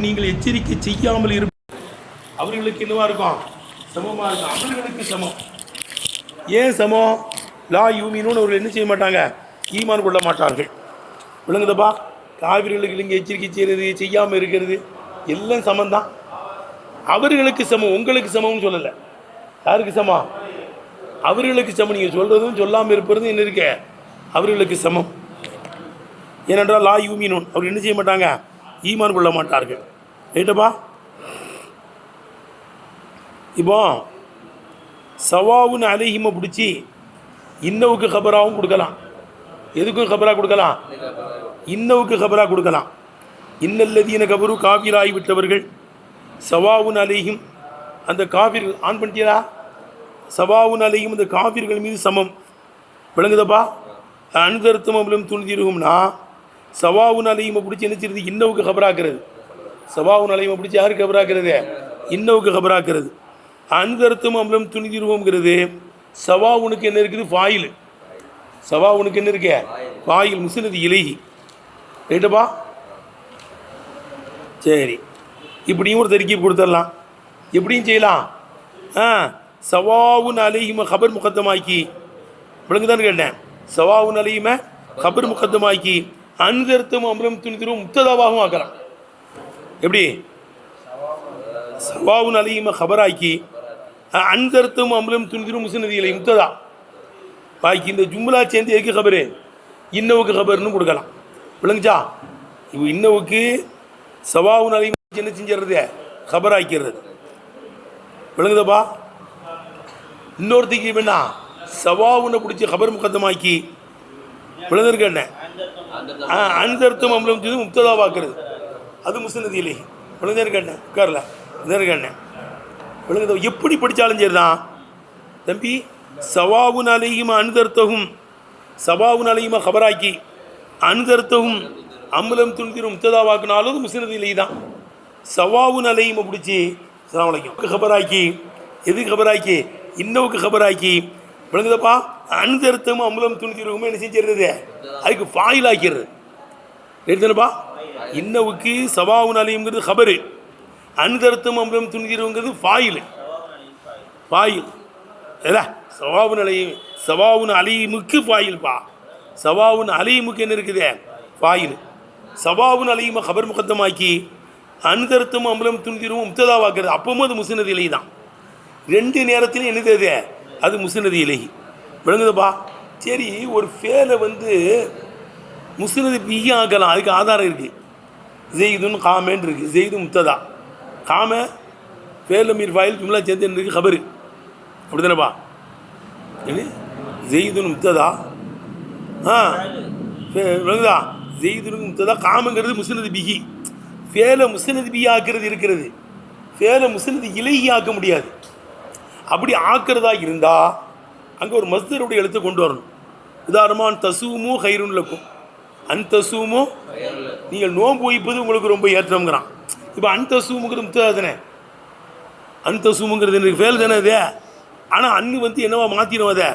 அவர்களுக்கு நீங்கள் எச்சரிக்கை செய்யாமல் அவர்களுக்கு என்னவா இருக்கும்? சமமாக இருக்கும். அவர்களுக்கு சமம். ஏன் சமம்? லா யூமினூன்னு அவர்கள் என்ன செய்ய மாட்டாங்க? ஈமான் கொள்ள மாட்டார்கள். விளங்குதப்பா? காவிர்களுக்கு நீங்கள் எச்சரிக்கை செய்கிறது செய்யாமல் இருக்கிறது எல்லாம் சமந்தான். அவர்களுக்கு சமம், உங்களுக்கு சமம்னு சொல்லலை. யாருக்கு சமம்? அவர்களுக்கு சமம். நீங்கள் சொல்கிறதும் சொல்லாமல் இருப்பதும் என்ன இருக்க? அவர்களுக்கு சமம். ஏனென்றால் லா யூமினூன் அவர் என்ன செய்ய மாட்டாங்க? ஈமான் கொள்ள மாட்டார்கள். ரைட்டப்பா? இப்போ சவாவுன்னு அலைஹிமை பிடிச்சி இன்னவுக்கு ஹபராகவும் கொடுக்கலாம். எதுக்கும் ஹபரா கொடுக்கலாம்? இன்னவுக்கு ஹபரா கொடுக்கலாம். இன்னல்லதீன கபரு காபிராகி விட்டவர்கள் சவாவுன் அலைஹிம், அந்த காபிர் ஆன் பண்ணிட்டீரா? சவாவுன் அலைஹிம் அந்த காபிர்கள் மீது சமம். விளங்குதப்பா? அனுதர்த்தமும் துணிதிருகும்னா சவாவுன் அலைஹிமை பிடிச்சி என்ன செய்யுது? இன்னவுக்கு ஹபராக்கிறது. சவாவுன் அலைஹிமை பிடிச்சி யாருக்கு ஹபராக்கிறது? இன்னவுக்கு ஹபராக்கிறது. அனுதர்த்தம் அம்பலம் துணிதிருவோங்கிறது சவாவுனுக்கு என்ன இருக்குது? ஃபாயில். சவாவுனுக்கு என்ன இருக்க? ஃபாயில் முஸ்னது இலைஹி. ரைட்டப்பா? சரி, இப்படியும் ஒரு தரிக்கீப் கொடுத்துடலாம். எப்படியும் செய்யலாம். சவாவுன் அலைஹிம ஹபர் முகத்தமாக்கி, விளங்குதான்னு கேட்டேன். சவாவுன் அலைஹிம ஹபர் முகத்தமாக்கி அனுதர்த்தம் அம்பலம் துணிதிருவும் முத்ததாவாகவும் ஆக்கலாம். எப்படி? சவாவுன் அலைஹிம ஹபராக்கி அன்தர்த்தும் அம்பலம் துணிதிரும் முஸ்னதிகளை முத்ததா பாக்கி இந்த ஜும்லா சேர்ந்து எதுக்கு ஹபரு? இன்னவுக்கு ஹபர்னு கொடுக்கலாம். விளங்குச்சா? இப்போ இன்னவுக்கு சவாவுன் அலைஹிம என்ன செஞ்சிடுறது? ஹபர் ஆக்கிறது. விளங்குதப்பா? இன்னொருத்திக்கு வேணா சவாவுனை பிடிச்சி ஹபர் முகத்தமாக்கி விளங்குருக்கு என்ன? அன்தர்த்தும் அம்பலம் துணி முத்ததாவாக்குறது. அது முஸ்னதிகளை விளங்குதான்னு கேட்டேன். உட்காரல இதற்கு என்ன விளங்குதோ? எப்படி படித்தாலும் சரி தான் தம்பி. சவாவுன் அலைஹிம அனுதர்த்தகும், சவாவுன் அலைஹிம ஹபராக்கி அனுதர்த்தகும் அம்பலம் துணிதிரும் முத்ததாவாக்குனாலும் அது முஸ்னதிலை தான். சவாவுன் அலைஹிம பிடிச்சி சலாமலைக்கும் ஹபராக்கி, எதுக்கு ஹபராக்கி? இன்னவுக்கு ஹபராக்கி. விளங்குதப்பா? அனுதர்த்தமும் அம்பலம் துணிதிருவுமே என்ன செஞ்சிடுறது? அதுக்கு ஃபாயில் ஆக்கிறது. எடுத்துனப்பா? இன்னவுக்கு சவாவுன் அலைஹிம்ங்கிறது ஹபரு, அனுதர்த்தம் அம்பலம் துணிதிருவுங்கிறது ஃபாயில். ஃபாயில் ஏதா சவாவுன் அலைஹிம், சவாவுன் அலைஹிமுக்கு ஃபாயில்ப்பா. சவாவுன் அலைஹிமுக்கு என்ன இருக்குது? ஃபாயில். சவாவுன் அலைஹிம ஹபர் முகத்தமாக்கி அனுதர்த்தம் அம்பலம் துணிதிருவும் முத்ததாவாக்குறது. அப்பவும் அது முஸ்னது இலை தான். ரெண்டு நேரத்திலும் என்னது அது? அது முஸ்னது இலை. விளங்குதுப்பா? சரி, ஒரு ஃபேலை முஸ்னது பிஹி ஆக்கலாம். அதுக்கு ஆதாரம் இருக்குது. ஜெய்துன்னு காமேன்னு இருக்குது. ஜெய்து முத்ததா, காம ஃபேல் மீர் ஃபாயில் ஜும்லா சேர்ந்து இருக்குது ஹபரு. அப்படி தானேப்பா? ஜெய்துன்னு முத்ததா விளங்குதா? ஜெய்துன்னு முத்ததா. காமங்கிறது முஸ்னது பிஹி. ஃபேலை முஸ்னது பிஹி ஆக்கிறது இருக்கிறது. ஃபேலை முஸ்னது இலைஹி ஆக்க முடியாது. அப்படி ஆக்கிறதா இருந்தால் அங்கே ஒரு மஸ்தருடைய எழுத்தை கொண்டு வரணும். உதாரணமாக தசூமோ ஹைருன் லக்கும், அன்தசூமோ நீங்கள் நோன்பு வைப்பது உங்களுக்கு ரொம்ப ஏற்றம்ங்கிறான். இப்போ அன்தசூமுங்கிறது முத்ததா தானே? அன்தசூமுங்கிறது எனக்கு ஃபேல் தானே அது. ஆனால் அன்னு என்னவா மாற்றிடும்? அதை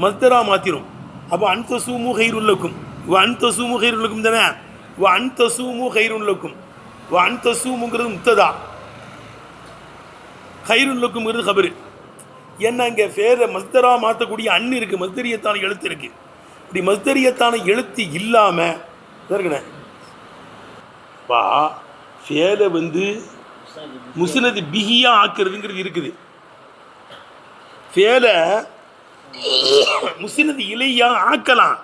மஸ்தரா மாற்றிடும். அப்போ அன்தசூமு ஹைருல்லக்கும், அன்தசூமு ஹைருல்லக்கும் தானே? அன்தசூமு ஹைருல்லக்கும், அன்தசூமுங்கிறது முத்ததா, ஹைருல்லக்கும்ங்கிறது ஹபரு. ஏன்னா இங்கே ஃபேரை மஸ்தரா மாற்றக்கூடிய அன்னு இருக்குது, மஸ்தரியத்தான எழுத்து இருக்குது. இப்படி மஸ்தரியத்தான எழுத்து இல்லாமல் இருக்கணும் பா. ஃபேலை முஸ்னது பிஹியா ஆக்கிறதுங்கிறது இருக்குது. ஃபேலை முஸ்னது இலையா ஆக்கலாம்.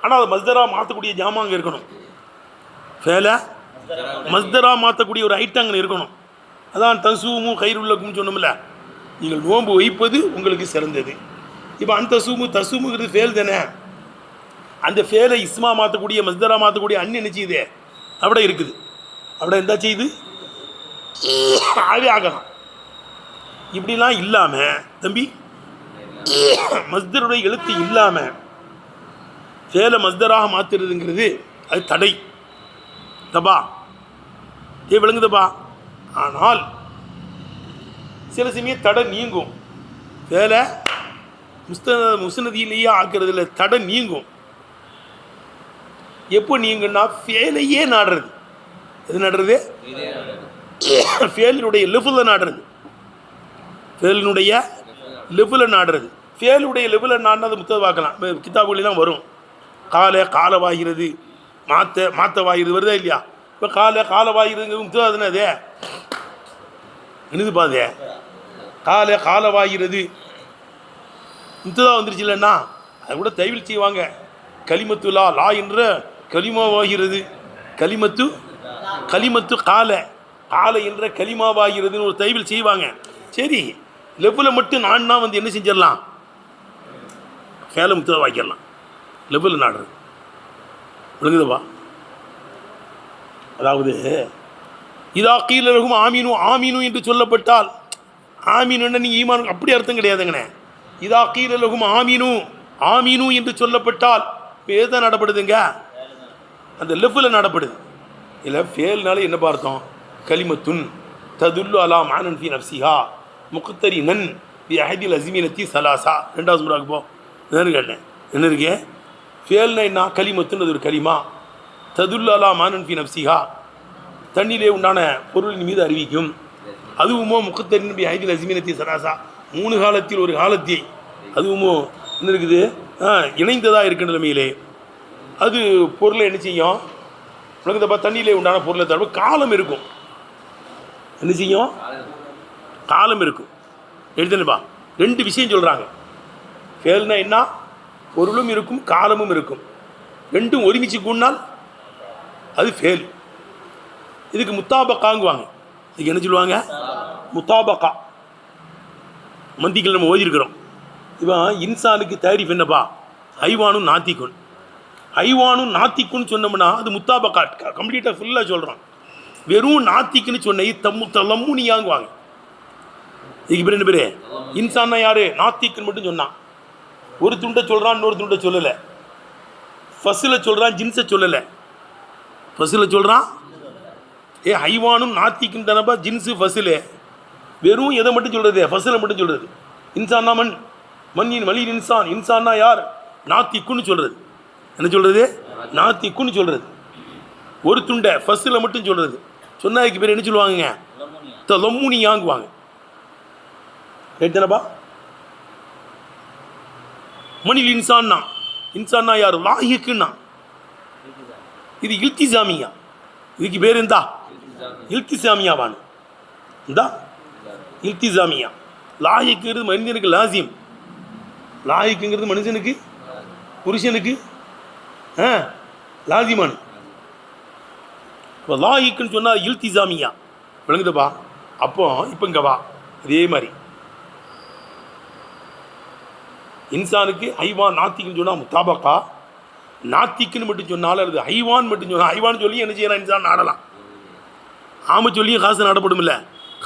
ஆனால் அது மஸ்தரா மாற்றக்கூடிய ஜாமாங்க இருக்கணும். ஃபேலை மஸ்தரா மாற்றக்கூடிய ஒரு ஐட்டங்கள் இருக்கணும். அதான் தசூமு ஹைருல்லக்கும் சொன்னோம்ல. நீங்கள் நோன்பு வைப்பது உங்களுக்கு சிறந்தது. இப்போ அந்த தசூமுங்கிறது ஃபேல் தானே? அந்த ஃபேலை இஸ்மா மாற்றக்கூடிய மஸ்தரா மாற்றக்கூடிய அன்னு என்ன செய்யுது? அப்படி இருக்குது. அப்படி என்ன செய்யுது? ஆவே ஆகலாம். இப்படிலாம் இல்லாமல் தம்பி, மஸ்தருடைய எழுத்து இல்லாமல் ஃபேலை மஸ்தராக மாற்றுறதுங்கிறது அது தடை தப்பா? விளங்குதப்பா? ஆனால் சில சமயம் தடை நீங்கும். ஃபேலை முஸ்னதியிலேயே ஆக்கிறதுல தடை நீங்கும். எப்போ நீங்கன்னா ஃபேலையே நாடுறது. எது நடுறது? ஃபேலினுடைய லெஃபில் நாடுறது. ஃபேலினுடைய லெஃபில் நாடுறது. ஃபேலுடைய லெஃபில் நாடினது முத்தவாக்கலாம். கிதாபுலாம் வரும். காலவாகிறது, மாத்தவாகிறது வருதா இல்லையா? இப்போ காலவாகிறதுங்கிறது முத்ததாதுன்னு அதே என்னது பாதே காலவாகிறது முத்ததா வந்துருச்சு இல்லைன்னா அதை கூட தைவில் செய்வாங்க. கலிமத்து லா என்ற கலிமாவாகிறது. கலிமத்து கால என்ற கலிமாவாகிறதுன்னு ஒரு தைவில் செய்வாங்க. சரி, லெஃபில் மட்டும் நான்னா வந்து என்ன செஞ்சிடலாம்? ஃபேலை முத்ததா வாக்கிடலாம். லெஃபில் நாடுறது விளங்குதுப்பா. அதாவது இதா கீழகும் ஆமீனு என்று சொல்லப்பட்டால், ஆமீனுன்னா நீங்கள் ஈமான் அப்படி அர்த்தம் கிடையாதுங்கண்ணே. இதா கீழகும் ஆமீனு என்று சொல்லப்பட்டால் பேதான் நடப்படுதுங்க, அந்த லெஃபில் நடப்படுது. இல்லை ஃபேல்னால என்ன பார்த்தோம்? கலிமத்துன் ததுல்லு அலா மானன் ஃபி நஃப்ஸிஹா முக்தரினன் பி அஹதில் அஸ்மினத்தி சலாசா. ரெண்டாவது முறாக்கு போ. என்னன்னு கேட்டேன். என்ன இருக்கு? ஃபேல்னா என்ன? கலிமத்துன்னு ஒரு கலிமா. ததுல்லு அலா மானன் ஃபி நஃப்ஸிஹா தண்ணிலே உண்டான பொருளின் மீது அறிவிக்கும். அதுவுமோ முக்தரின் பி அஹதில் அஸ்மினத்தி சலாசா 3 காலத்தில் ஒரு காலத்தை அதுவுமோ என்ன இருக்குது? இணைந்ததாக இருக்கின்ற நிலைமையிலே அது பொருளை என்ன செய்யும்? உலகத்தை தண்ணியிலே உண்டான பொருளை தவிர காலம் இருக்கும். என்ன செய்யும்? காலம் இருக்கும். எழுதுனப்பா 2 விஷயம் சொல்கிறாங்க. ஃபேல்னா என்ன? பொருளும் இருக்கும், காலமும் இருக்கும். ரெண்டும் ஒருமிச்சு கூடினால் அது ஃபேல். இதுக்கு முத்தாபக்காங்குவாங்க. இதுக்கு என்ன சொல்லுவாங்க? முத்தாபக்கா. மந்திகள் நம்ம ஓதிருக்கிறோம். இவன் இன்சானுக்கு தாரிஃப் என்னப்பா? ஹைவானும் நாத்திக்குன்னு சொன்னோம்னா அது முத்தாபக்கா கம்ப்ளீட்டாக ஃபுல்லாக சொல்கிறான். வெறும் நாத்திக்குன்னு சொன்ன தலம்முனியாங்குவாங்க. இதுக்கு பேர் என்ன பேர்? இன்சான்னா யார்? நாத்திக்குன்னு மட்டும் சொன்னான். ஒரு துண்டை சொல்கிறான், இன்னொரு துண்டை சொல்லலை. ஃபஸ்ஸில் சொல்கிறான், ஜின்ஸை சொல்லலை. ஃபஸ்ஸில் சொல்கிறான் ஹைவானும் நாத்திக்குன்னு தானப்பா ஜின்ஸு ஃபஸ்ஸில். வெறும் எதை மட்டும் சொல்கிறது? ஃபஸ்ஸில் மட்டும் சொல்கிறது. இன்சான்னா மண்ணின் மலின் இன்சான்னா யார்? நாத்திக்குன்னு சொல்கிறது. என்ன சொல்கிறது? நாத்திக்குன்னு சொல்கிறது. ஒரு துண்டை ஃபஸ்ஸில் மட்டும் சொல்கிறது. சொன்னாய்க்கு பேர் என்ன சொல்லுவாங்க? தலம்முனியாங்குவாங்க. கேட்டனப்பா? மணில் இன்சான்னா யார்? லாஹிக்குன்னா. இது இல்திசாமியா. இதுக்கு பேர் இருந்தா இல்திசாமியாவானு இந்தா இல்திசாமியா. லாஹிக்குங்கிறது மனிதனுக்கு லாசியம். லாஹிக்குங்கிறது மனுஷனுக்கு, புருஷனுக்கு லாசிமானு. இப்போ லாஹிக்குன்னு சொன்னால் இல்திசாமியா. விளங்குதுப்பா? அப்போ இப்போ இங்கே வா. அதே மாதிரி இன்சானுக்கு ஹைவான் நாத்திக்குன்னு சொன்னால் முத்தாபக்கா. நாத்திக்குன்னு மட்டும் சொன்னாலும் அல்லது ஹைவான் மட்டும் சொன்னால் ஹைவான் சொல்லி என்ன செய்யலாம்? இன்சான் நாடலாம். ஆமை சொல்லியும் காசு நாடப்படும். இல்லை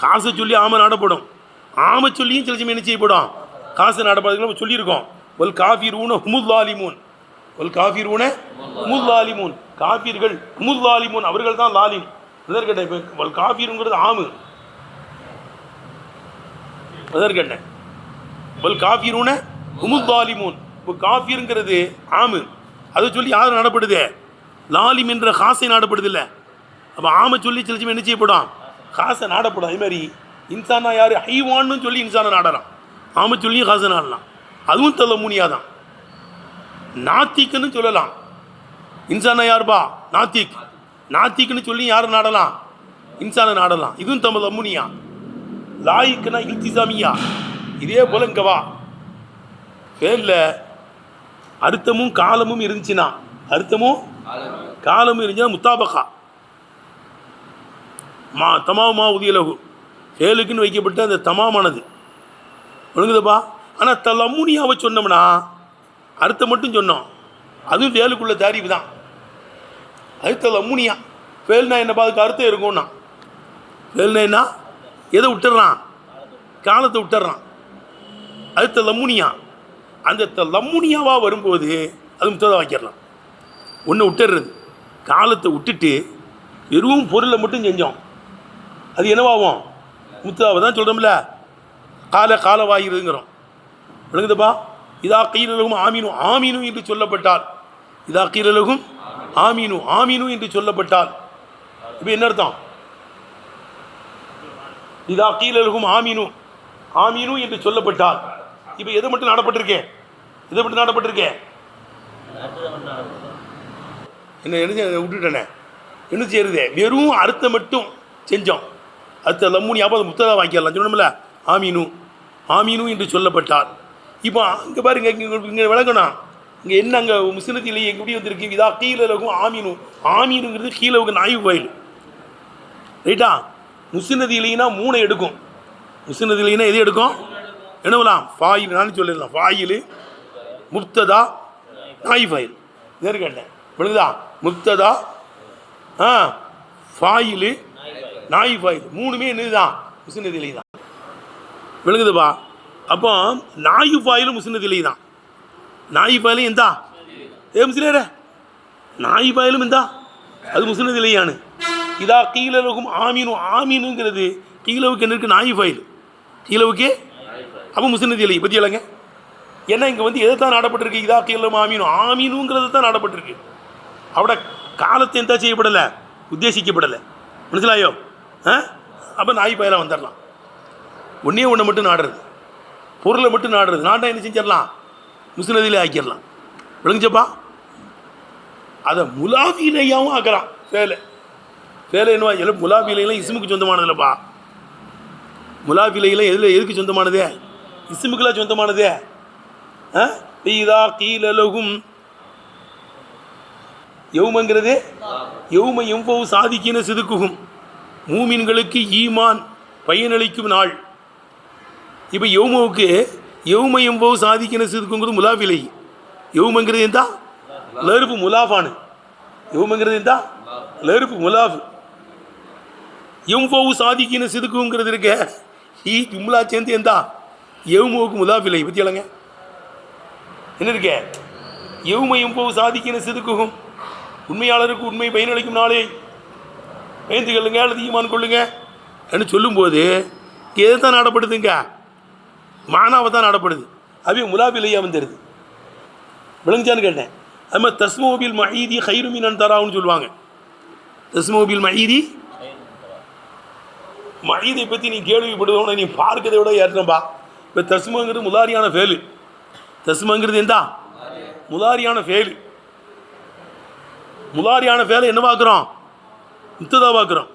காசை சொல்லி ஆமை நாடப்படும். ஆமை சொல்லியும் சில சமயம் என்ன செய்யப்படும்? காசு நாடப்படுறதுக்கு சொல்லியிருக்கோம். ஒல் காஃபிரூன ஹுமுல்லாலிமூன். காஃபிர்கள் ஹுமுல்லாலிமூன், அவர்கள் தான் லாலிம். எதற்கட்ட இப்போ ஒல் காஃபிருங்கிறது ஆமு. எதற்கட்ட ஒல் காஃபிரூன ஹுமுல்லாலிமூன். இப்போ காஃபிருங்கிறது ஆமு. அதை சொல்லி யார் நாடப்படுது? லாலிம் என்ற காசை நாடப்படுது. இல்லை அப்போ ஆமை சொல்லி சில சமயம் என்ன செய்யப்படும்? காசை நாடப்படும். அதே மாதிரி இன்சானா யார்? ஹைவான்னு சொல்லி இன்சானை நாடலாம். ஆமை சொல்லியும் காசை நாடலாம். அதுவும் தலமுனியாக தான். நாத்திக்குன்னு சொல்லலாம். இன்சானா யார்பா? நாத்திக்குன்னு சொல்லி யாரை நாடலாம்? இன்சானை நாடலாம். இதுவும் தலமுனியா. லாயிக்குன்னா இல்திசாமியா. இதே போல இங்கே வா. பேரில் அர்த்தமும் காலமும் இருந்துச்சுன்னா, இருந்துச்சுன்னா முத்தாபக்கா தமாமா உதியலகு ஃபேலுக்குன்னு வைக்கப்பட்ட அந்த தமாமானது ஒழுங்குதப்பா. ஆனால் தலமுனியாவை சொன்னோம்னா அர்த்தம் மட்டும் சொன்னோம், அதுவும் ஃபேலுக்குள்ள தாரிஃப் தான். அது தலமுனியா. ஃபேல்னா என்னப்பா? அதுக்கு அர்த்தம் இருக்கும்னா. ஃபேல்னா என்ன? எதை விட்டுறான்? காலத்தை விட்டுறான். அது தலமுனியா. அந்த தலமுனியாவாக வரும்போது அது முத்ததா வைக்கிடலாம். ஒன்று விட்டுறது, காலத்தை விட்டுட்டு வெறும் பொருளை மட்டும் செஞ்சோம், அது என்னவாகும்? முத்ததாவை தான் சொல்கிறோம்ல. காலவாகிறதுங்கிறோம். விளங்குதுப்பா? இதா கீழலகும் ஆமீனு என்று சொல்லப்பட்டால், இதா கீழலகும் ஆமீனு என்று சொல்லப்பட்டால் இப்போ என்ன அர்த்தம்? இதா கீழருகும் ஆமீனு, ஆமீனு என்று சொல்லப்பட்டால், இப்போ எது மட்டும் நாடப்பட்டிருக்கேன்? எது மட்டும் நாடப்பட்டிருக்கேன்? என்ன விட்டுட்டேனே, என்ன செய்யறது? வெறும் அர்த்தம் மட்டும் செஞ்சோம். அடுத்த லம்முனி அப்போ முத்ததா வாங்கிக்கலாம் சொன்னோம்ல. ஆமீனு, ஆமீனு என்று சொல்லப்பட்டால், இப்போ இங்கே பாருங்க, இங்கே விளங்கணும். இங்கே என்ன அங்கே முஸ்லித்திலேயே எப்படி வந்திருக்கு? இதா கீழருகும் ஆமீனு, ஆமீனுங்கிறது கீழவுக்கு நாய்வு கோயில், ரைட்டா? முஸ்லித்திலேனா 3 எடுக்கும். முஸ்லித்திலேனா எது எடுக்கும்? என்னவலாம்? ஃபாயில். நான் சொல்லிடலாம், ஃபாயில், முப்ததா, நாயிஃபாயில். நேரு கேட்டேன், விழுங்குதா? முப்ததா, ஃபாயில், நாயிஃபாயில், 3மே என்னதுதான்? முஸ்லித்திலே தான். விழுங்குதுப்பா? அப்போ நாயிஃபாயிலும் முஸ்லித்திலே தான். நாயிஃபாயிலும் எந்தா? முஸ்லிரே, நாயிஃபாயிலும் எந்தா? அது முஸ்லித்திலேயானு. இதா கீழவுக்கும் ஆமீனு, ஆமீனுங்கிறது கீழவுக்கு என்ன இருக்குது? நாயிஃபாயில், கீழவுக்கு. அப்போ முஸ்லித்திலே பற்றி இல்லைங்க. ஏன்னா இங்கே வந்து எதை தான் நாடப்பட்டிருக்கு? இதா கீழவும் ஆமீனு, ஆமீனுங்கிறது தான் நாடப்பட்டிருக்கு. அவட காலத்தை எந்த செய்யப்படலை, உத்தேசிக்கப்படலை. மனசிலாயோ? அப்போ நாயிஃபாயிலாக வந்துடலாம். ஒன்றே ஒன்று மட்டும் நாடுறது, பொருளை மட்டும் நாடுறது. நாட்டை என்ன செஞ்சிடலாம்? முஸ்லித்திலே ஆக்கிடலாம். விளங்குச்சப்பா? அதை முலாஃபிலையாகவும் ஆக்கலாம். வேலை என்னவா? எல்லாம் முலாஃபிலையெல்லாம் இஸ்முக்கு சொந்தமானதில்லப்பா. முலாஃபிலையெல்லாம் எதுக்கு சொந்தமானதே? இஸ்முக்கெல்லாம் சொந்தமானதே. இதா கீழலகும் யௌமங்கிறது யௌம எம்பவு சாதிக்கின சிதுக்குகும், மூமின்களுக்கு ஈமான் பயனளிக்கும் நாள். இப்போ யௌமவுக்கு யௌம எம்பவு சாதிக்கின சிதுக்குங்கிறது முலாஃபிலை. யௌமங்கிறது எந்தா? லருப்பு முலாஃபானு. யௌமங்கிறது எந்தா? லருப்பு முலாஃபு. எம்பவு சாதிக்கின சிதுக்குங்கிறது இருக்க ஜும்லா சேர்ந்து எந்தா? யௌமவுக்கு முலாஃபிலை. பற்றி இல்லைங்க என்ன இருக்க? யௌம எம்பவு சாதிக்கின சிதுக்குகும், உண்மையாளருக்கு உண்மை பயனளிக்கும் நாளே, பயந்து கொள்ளுங்க அல்லது ஈமான் கொள்ளுங்க என்று சொல்லும்போது எதை தான் நாடப்படுதுங்க? மானாவை தான் நாடப்படுது. அவை முலாஃபிலையாக வந்துடுது. விளங்குச்சான்னு கேட்டேன். அது மாதிரி தஸ்மோபில் மஹீதி ஹைருமின் தராவுன்னு சொல்லுவாங்க. தஸ்மோபில் மஹீதி, மஹீதை பற்றி நீ கேள்விப்படுவோம், நீ பார்க்கதை விட ஏற்றம்பா. இப்போ தஸ்மங்கிறது முலாரியான ஃபேலு. தஸ்மங்கிறது எந்தா? முலாரியான ஃபேலு. முலாரியான ஃபேலை என்ன பார்க்குறோம்? முத்ததா பார்க்குறோம்.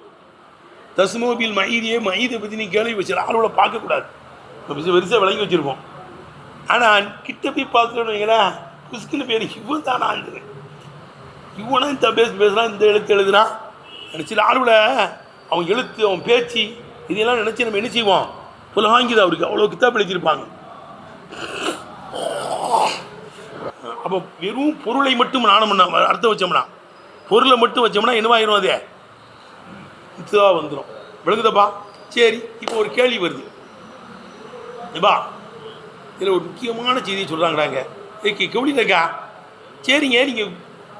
தஸ்மோபில் மஹீதியே, மஹீதை பற்றி நீ கேள்வி வச்சு ஆளோட பார்க்கக்கூடாது. பெருசாக விளங்கி வச்சுருப்போம். ஆனால் கிட்ட போய் பார்த்துட்டோன்னு வைங்களேன், புஸ்குன்னு பேர் இவன் தானா? இவனா இந்த பேசுகிறான், இந்த எழுத்து எழுதுறான். சில ஆளுவில் அவன் எழுத்து, அவன் பேச்சு, இதெல்லாம் நினச்சி நம்ம என்ன செய்வோம்? புலகாங்கிது. அவருக்கு அவ்வளோ கித்தாப் எழுதியிருப்பாங்க. அப்போ வெறும் பொருளை மட்டும் நாணம்னா, அர்த்தம் வச்சோம்னா, பொருளை மட்டும் வச்சோம்னா என்னவாயிரும்? அதே இதுதான் வந்துடும். விளங்குதப்பா? சரி, இப்போ ஒரு கேள்வி வருது. ஏப்பா, இதில் ஒரு முக்கியமான செய்தியை சொல்கிறாங்கடாங்க. கவனிக்கா? சரிங்க, நீங்கள்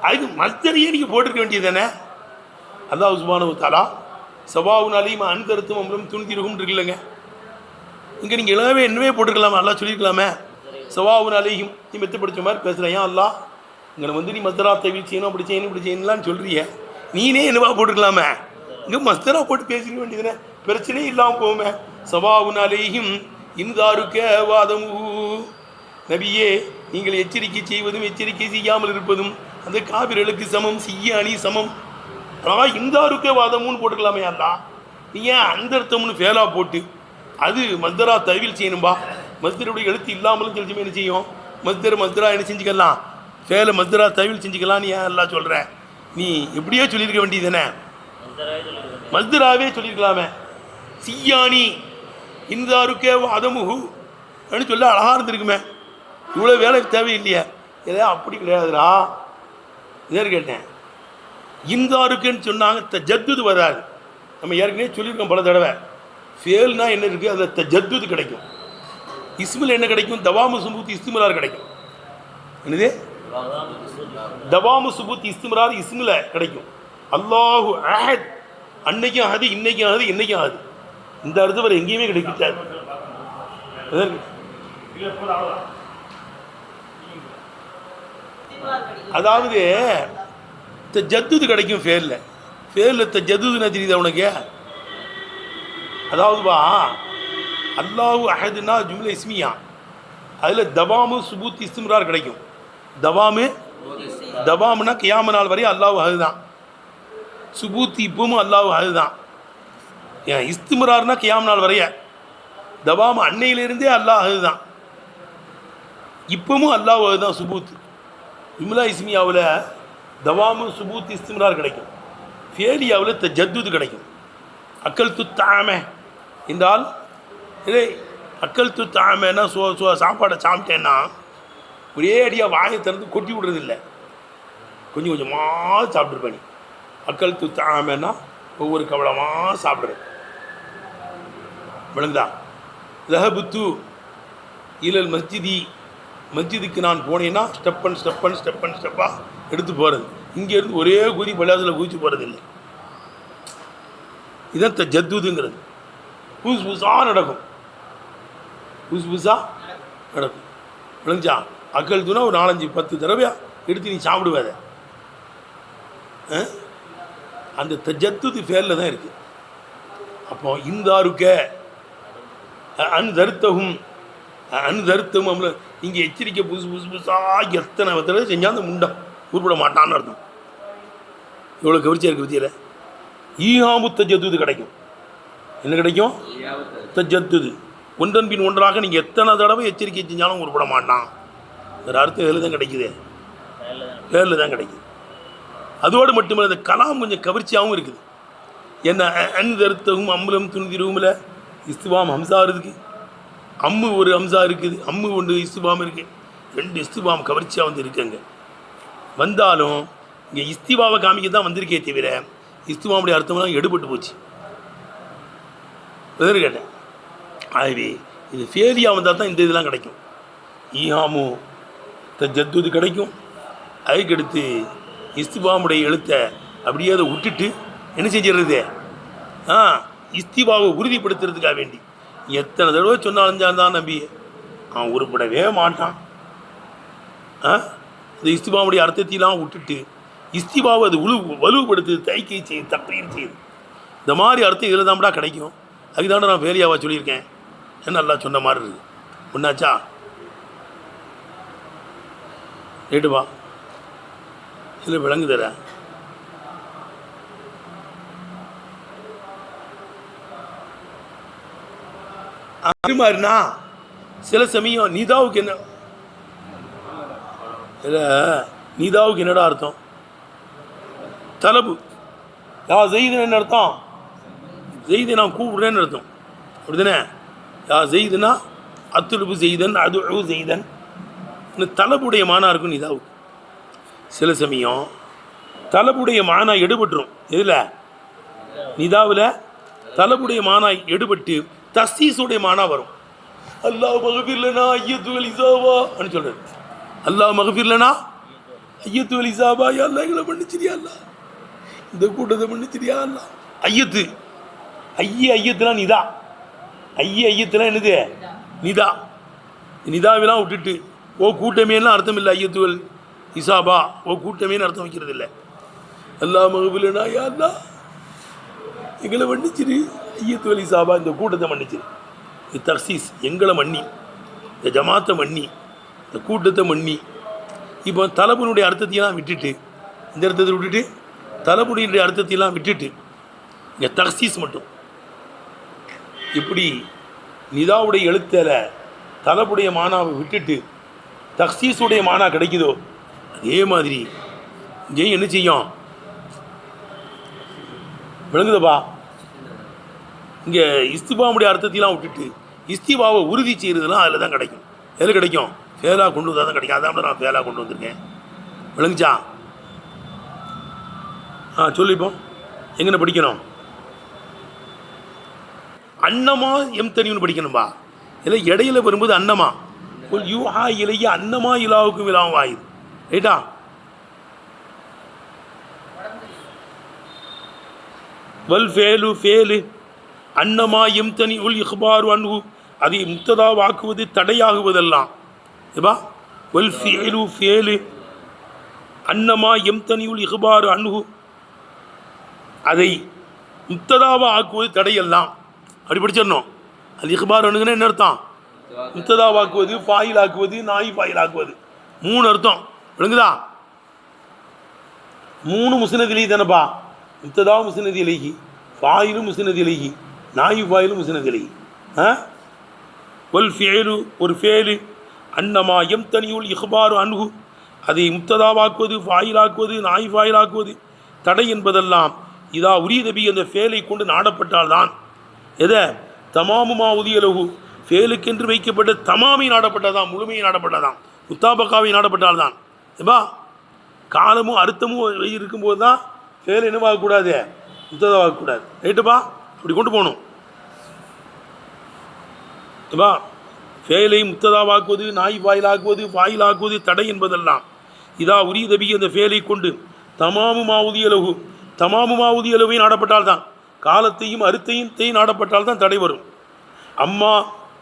அதுக்கு மஸ்தரையே நீங்கள் போட்டிருக்க வேண்டியது தானே? அல்லாஹ் சுப்ஹானஹு வ தஆலா சவாவுன் அலீம் அன்தர்த்தும் அம்ரும் துன்திருகும் இருக்குல்லங்க. இங்கே நீங்கள் எல்லாமே என்னவே போட்டிருக்கலாமா? அல்லாஹ் சொல்லியிருக்கலாமே. சவாவுன் அலைஹிம், நீ மெத்து படித்த மாதிரி பேசுகிறேன். ஏன் அல்லாஹ் இங்கே வந்து நீ மஸ்தரா தவில் செய்யணும், அப்படி செய்யணும், இப்படி செய்யணும்லாம் சொல்கிறிய, நீனே என்னவா போட்டுக்கலாமே? இங்கே மஸ்தரா போட்டு பேசிக்க வேண்டியதுனே, பிரச்சனையே இல்லாமல் போகுமே. சவாவுன் அலைஹிம் இன்தாருக்க வாதமு, நபியே நீங்கள் எச்சரிக்கை செய்வதும் எச்சரிக்கை செய்யாமல் இருப்பதும் அந்த காபிர்களுக்கு சமம், செய்ய அணி சமம். ஆனால் இந்தாருக்க வாதமுன்னு போட்டுக்கலாமே. அல்லா நீ ஏன் அந்த அர்த்தம்னு ஃபேலாக போட்டு அது மஸ்தரா தவில் செய்யணும்பா? மஸ்தருடைய எழுத்து இல்லாமலும் தெரிஞ்சுமே என்ன செய்யும்? மஸ்தரா என்ன செஞ்சுக்கலாம்? ஃபேலை மஸ்தரா தவில் செஞ்சுக்கலாம். நீ ஏன் எல்லாம் சொல்கிற? நீ எப்படியோ சொல்லியிருக்க வேண்டியது தானே? மஸ்தராவே சொல்லியிருக்கலாமே. சியானி இந்தாருக்கே வாதமுகு அப்படின்னு சொல்ல அழகாக இருந்திருக்குமே. இவ்வளோ வேலை தேவையில்லையே. ஏதோ அப்படி கிடையாதுடா. இதே கேட்டேன். இந்தாருக்குன்னு சொன்னாங்க, ஜத்துது வராது. நம்ம ஏற்கனவே சொல்லியிருக்கோம் பல தடவை. ஃபேல்னா என்ன இருக்குது? அதில் ஜத்துது கிடைக்கும். இஸ்மில் என்ன கிடைக்கும்? தவாமு சுபூத் இஸ்திமரார் கிடைக்கும். என்னது? தவாமு சுபூத் இஸ்திமரார் இஸ்மில் கிடைக்கும். அல்லாஹு அஹத், அன்னைக்கும் ஆகுது, இன்னைக்கும் ஆகுது, இன்னைக்கும் ஆகுது. இந்த அர்த்தம் வரை எங்கேயுமே கிடைக்காது. அதாவது ஜத்துது கிடைக்கும் ஃபேலில். ஃபேலத்தை ஜதுதுன்னு தெரியுதா உனக்கு? அதாவதுவா அல்லாஹு அஹதுன்னா ஜும்ல இஸ்மியா, அதில் தவாமு சுபூத் இஸ்திம்ரார் கிடைக்கும். தவாமுன்னா கியாம நாள் வரை அல்லாஹு அஹது தான். சுபூத் இப்பவும் அல்லாஹு அஹது தான். ஏன் இஸ்திம்ரார்னா கியாம நாள் வரைய, தவாமு அன்னையிலிருந்தே அல்லாஹ் அஹது தான், இப்பவும் அல்லாஹு அஹது தான் சுபூத். ஜும்லா இஸ்மியாவில் தவாமு சுபூத் இஸ்திம்ரார் கிடைக்கும். ஃபேலியாவில் தஜத்துது கிடைக்கும். அக்கல் துத்தாம என்றால் இல்லை, அக்கல் துத்தாமன்னா சாப்பாடை சாப்பிட்டேன்னா ஒரே அடியாக வாயை திறந்து கொட்டி விடுறதில்லை, கொஞ்சம் கொஞ்சமாக சாப்பிட்ருப்பேன். அக்கல் துத்தாமன்னா ஒவ்வொரு கவலமாக சாப்பிட்றது. விளங்குதா? லஹபுத்து இலல் மஸ்ஜிதுக்கு நான் போனேன்னா ஸ்டெப்பாக எடுத்து போகிறது. இங்கேருந்து ஒரே குதி பள்ளியாசலில் குதிச்சு போகிறது இல்லை. இதான் ஜத்துதுங்கிறது. புதுசாக நடக்கும், புதுசாக நடக்கும். விளங்குச்சா? அக்கல் தூணா ஒரு 4-5-10 தடவையா எடுத்து நீ சாப்பிடுவாத. அந்த தஜத்துது ஃபேலில் தான் இருக்குது. அப்போ இந்தாருக்க அனுதருத்தகும் அம்ல இங்கே எச்சரிக்கை புதுசாக எத்தனை தடவை செஞ்சால் அந்த முண்டம் உருப்பட மாட்டான்னு அர்த்தம். எவ்வளோ கவர்ச்சியாக இருக்குது பற்றியில். ஈஹாமு தஜத்துது கிடைக்கும். என்ன கிடைக்கும்? தஜத்துது. ஒன்றன் பின் ஒன்றாக நீங்கள் எத்தனை தடவை எச்சரிக்கை செஞ்சாலும் உருப்பட மாட்டான். வேறு அர்த்தம் இதில் தான் கிடைக்குது, பேரில் தான் கிடைக்குது. அதோடு மட்டுமில்லை இந்த கலாம் கொஞ்சம் கவர்ச்சியாகவும் இருக்குது. என்ன அனுதருத்தகும் அம்முலம் துணிதிருவுமில் இஸ்திபாம் ஹம்சா இருக்குது, அம்மு ஒரு ஹம்சா இருக்குது, அம்மு ஒன்று இஸ்திபாம் இருக்குது, 2 இஸ்திபாம் கவர்ச்சியாக வந்து இருக்குங்க. வந்தாலும் இங்கே இஸ்திபாவை காமிக்க தான் வந்திருக்கே தவிர இஸ்திபாவுடைய அர்த்தம்லாம் எடுபட்டு போச்சு. கேட்டேன். ஆகவே இது ஃபேலியாக வந்தால் தான் இந்த இதெல்லாம் கிடைக்கும். ஈஹாமு தஜத்துது கிடைக்கும். அதுக்கடுத்து இஸ்திபாவுடைய எழுத்தை அப்படியே அதை விட்டுட்டு என்ன செஞ்சிடுறது? இஸ்திபாவை உறுதிப்படுத்துறதுக்காக வேண்டி எத்தனை தடவை சொன்னாலும் தான் நம்பி அவன் உருப்படவே மாட்டான். இந்த இஸ்திபாவுடைய அர்த்தத்தையெல்லாம் விட்டுட்டு இஸ்திபாவை அது வலுப்படுத்து, தைக்கை செய்யுது, தப்ரீர் செய்யுது. இந்த மாதிரி அர்த்தம் இதில் தான்டா கிடைக்கும். அதுதான்டா நான் ஃபேலியாவா சொல்லியிருக்கேன். என்ன நல்லா சொன்ன மாதிரி இருக்குது. ஒன்றாச்சா? கேட்டுப்பா, இதில் விளங்கு தர அது மாதிரினா சில சமயம் நிதாவுக்கு என்ன இல்லை, நிதாவுக்கு என்னடா அர்த்தம்? தலபு. யா ஜெயிதுன்னு என்ன அர்த்தம்? ஜெயிதை நான் கூப்பிடுறேன்னு அர்த்தம். அப்படி தானே? யா ஜெயிதுனா அத்துலுபு செய்தன் அது செய்தன் தலபுடைய மானா இருக்கும் நிதாவுக்கு. சில சமயம் தலபுடைய மானா எடுபட்டுரும். எதில்? நிதாவில் தலபுடைய மானா எடுபட்டு தஸ்தீஸுடைய மானா வரும். அல்லாஹ் மகஃபிர்லனா ஐயத்துவல் இசாபா அப்படின்னு சொல்கிறது. அல்லாஹ் மகஃபிர்லனா ஐயத்துவல் இசாபா, யா அல்லாஹ் எங்களை மன்னிச்சிரியா, அல்லாஹ் இந்த கூட்டத்தை மன்னிச்சிரியா, அல்லாஹ். ஐயத்து ஐயத்துனா நிதா. ஐயத்துனா என்னது? நிதா. நிதாவெல்லாம் விட்டுட்டு ஓ கூட்டமேலாம் அர்த்தம் இல்லை. ஐயத்துவல் இசாபா ஓ கூட்டமேன்னு அர்த்தம் வைக்கிறது இல்லை. அல்லாஹ் மகஃபிர்லனா, யா அல்லாஹ் எங்களை மன்னிச்சிரு, ஐயத்துவல் இசாபா இந்த கூட்டத்தை மன்னிச்சிரு. இது தர்சீஸ், எங்களை மன்னி, இந்த ஜமாத்தை மன்னி, இந்த கூட்டத்தை மன்னி. இப்போ தலபுனுடைய அர்த்தத்தையெல்லாம் விட்டுட்டு, இந்த அர்த்தத்தை விட்டுட்டு தலபுனுடைய அர்த்தத்தையெல்லாம் விட்டுட்டு இங்கே தர்சீஸ் மட்டும். இப்படி நிதாவுடைய எழுத்தில் தலபுடைய மானாவை விட்டுட்டு தர்சீஸுடைய மானா கிடைக்குதோ அதே மாதிரி இங்கே என்ன செய்யும்? விளங்குதப்பா? இங்கே இஸ்திபாவுடைய அர்த்தத்தையெல்லாம் விட்டுட்டு இஸ்திபாவை உறுதி செய்கிறதுலாம் அதில் தான் கிடைக்கும். எதில் கிடைக்கும்? ஃபேலாக கொண்டு வந்தால் தான் கிடைக்கும். அதான் நான் ஃபேலாக கொண்டு வந்திருக்கேன். விளங்குச்சா? சொல்லிப்போம். எங்கே படிக்கணும்? அன்னமா எம்தனின்னு படிக்கணும்பா. இல்லை இடையில வரும்போது அன்னமா யூஹா இலைய அன்னமா இலாவுக்கும் இலாவும் ஆயுது. ரைட்டா? வல் ஃபேலு ஃபேலு அன்னமா எம்தனி உல் இஹ்பாரு அன்ஹு அதை முக்ததாவாக்குவது தடையாகுவதெல்லாம். ஏப்பா வல் ஃபேலு ஃபேலு அன்னமா எம்தனி உல் இஹ்பாரு அன்ஹு அதை முத்ததாவை ஆக்குவது தடையெல்லாம். அப்படி படிச்சிடணும். அது இஹ்பார் அணுகுன்னு என்ன அர்த்தம்? முத்ததாவாக்குவது, ஃபாயில் ஆக்குவது, நாய் ஃபாயில் ஆக்குவது, 3 அர்த்தம். விளங்குதா? 3 முஸ்னத் இலைஹி தானப்பா. முத்ததா முஸ்னத் இலைஹி, ஃபாயிலும் முஸ்னத் இலைஹி, நாய் ஃபாயிலும் முஸ்னத் இலைஹி. ஒல் ஃபியலு ஒரு ஃபேலு அன்னமா யம்தனியுல் இஹ்பாரு அன்ஹு அதை முத்ததாவாக்குவது, ஃபாயிலாக்குவது, நாய் ஃபாயிலாக்குவது தடை என்பதெல்லாம் இதா உரியதபி அந்த ஃபேலை கொண்டு நாடப்பட்டால்தான். எதை? தமாமுமா உதியலகு ஃபேலுக்கென்று வைக்கப்பட்ட தமாமை நாடப்பட்டதான், முழுமையை நாடப்பட்டதான், முத்தாபக்காவை நாடப்பட்டால்தான். ஏப்பா காலமும் அர்த்தமும் இருக்கும்போது தான் ஃபேல் என்னவாகக்கூடாது, முத்ததாவாகக்கூடாது. ரைட்டுப்பா? அப்படி கொண்டு போகணும். ஏப்பா ஃபேலை முத்ததாவாக்குவது, நாய் ஃபாயிலாக்குவது, ஃபாயிலாக்குவது தடை என்பதெல்லாம் இதா உரியதபி அந்த ஃபேலை கொண்டு தமாமுமாவுதியலகு தமாமுமாவுதியலவை நாடப்பட்டால்தான், காலத்தையும் அர்த்தையும் நாடப்பட்டால்தான் தடை வரும். அம்மா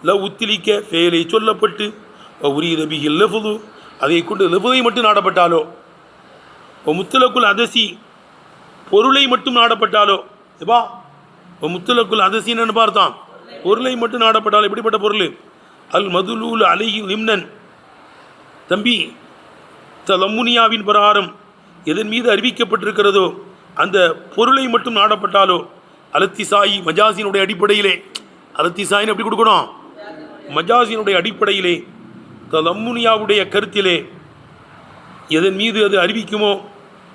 ல உத்திலிக்க ஃபேலை சொல்லப்பட்டு உரியதபி லஃபுது அதை கொண்டு லஃபுதை மட்டும் நாடப்பட்டாலோ, முத்தலக்குள் அதசி பொருளை மட்டும் நாடப்பட்டாலோ. ஏப்பா முத்தலக்குள் அதசின்னு பார்த்தான், பொருளை மட்டும் நாடப்பட்டாலோ. எப்படிப்பட்ட பொருள்? அல் மதுலூல் அலைஹி லிம்னன் தம்பி தலம்முனியாவின் பிரகாரம் எதன் மீது அறிவிக்கப்பட்டிருக்கிறதோ அந்த பொருளை மட்டும் நாடப்பட்டாலோ. அலத்திசாயி மஜாசினுடைய அடிப்படையிலே, அலத்திசாயின்னு எப்படி கொடுக்கணும்? மஜாசினுடைய அடிப்படையிலே தலம்முனியாவுடைய கருத்திலே எதன் மீது அது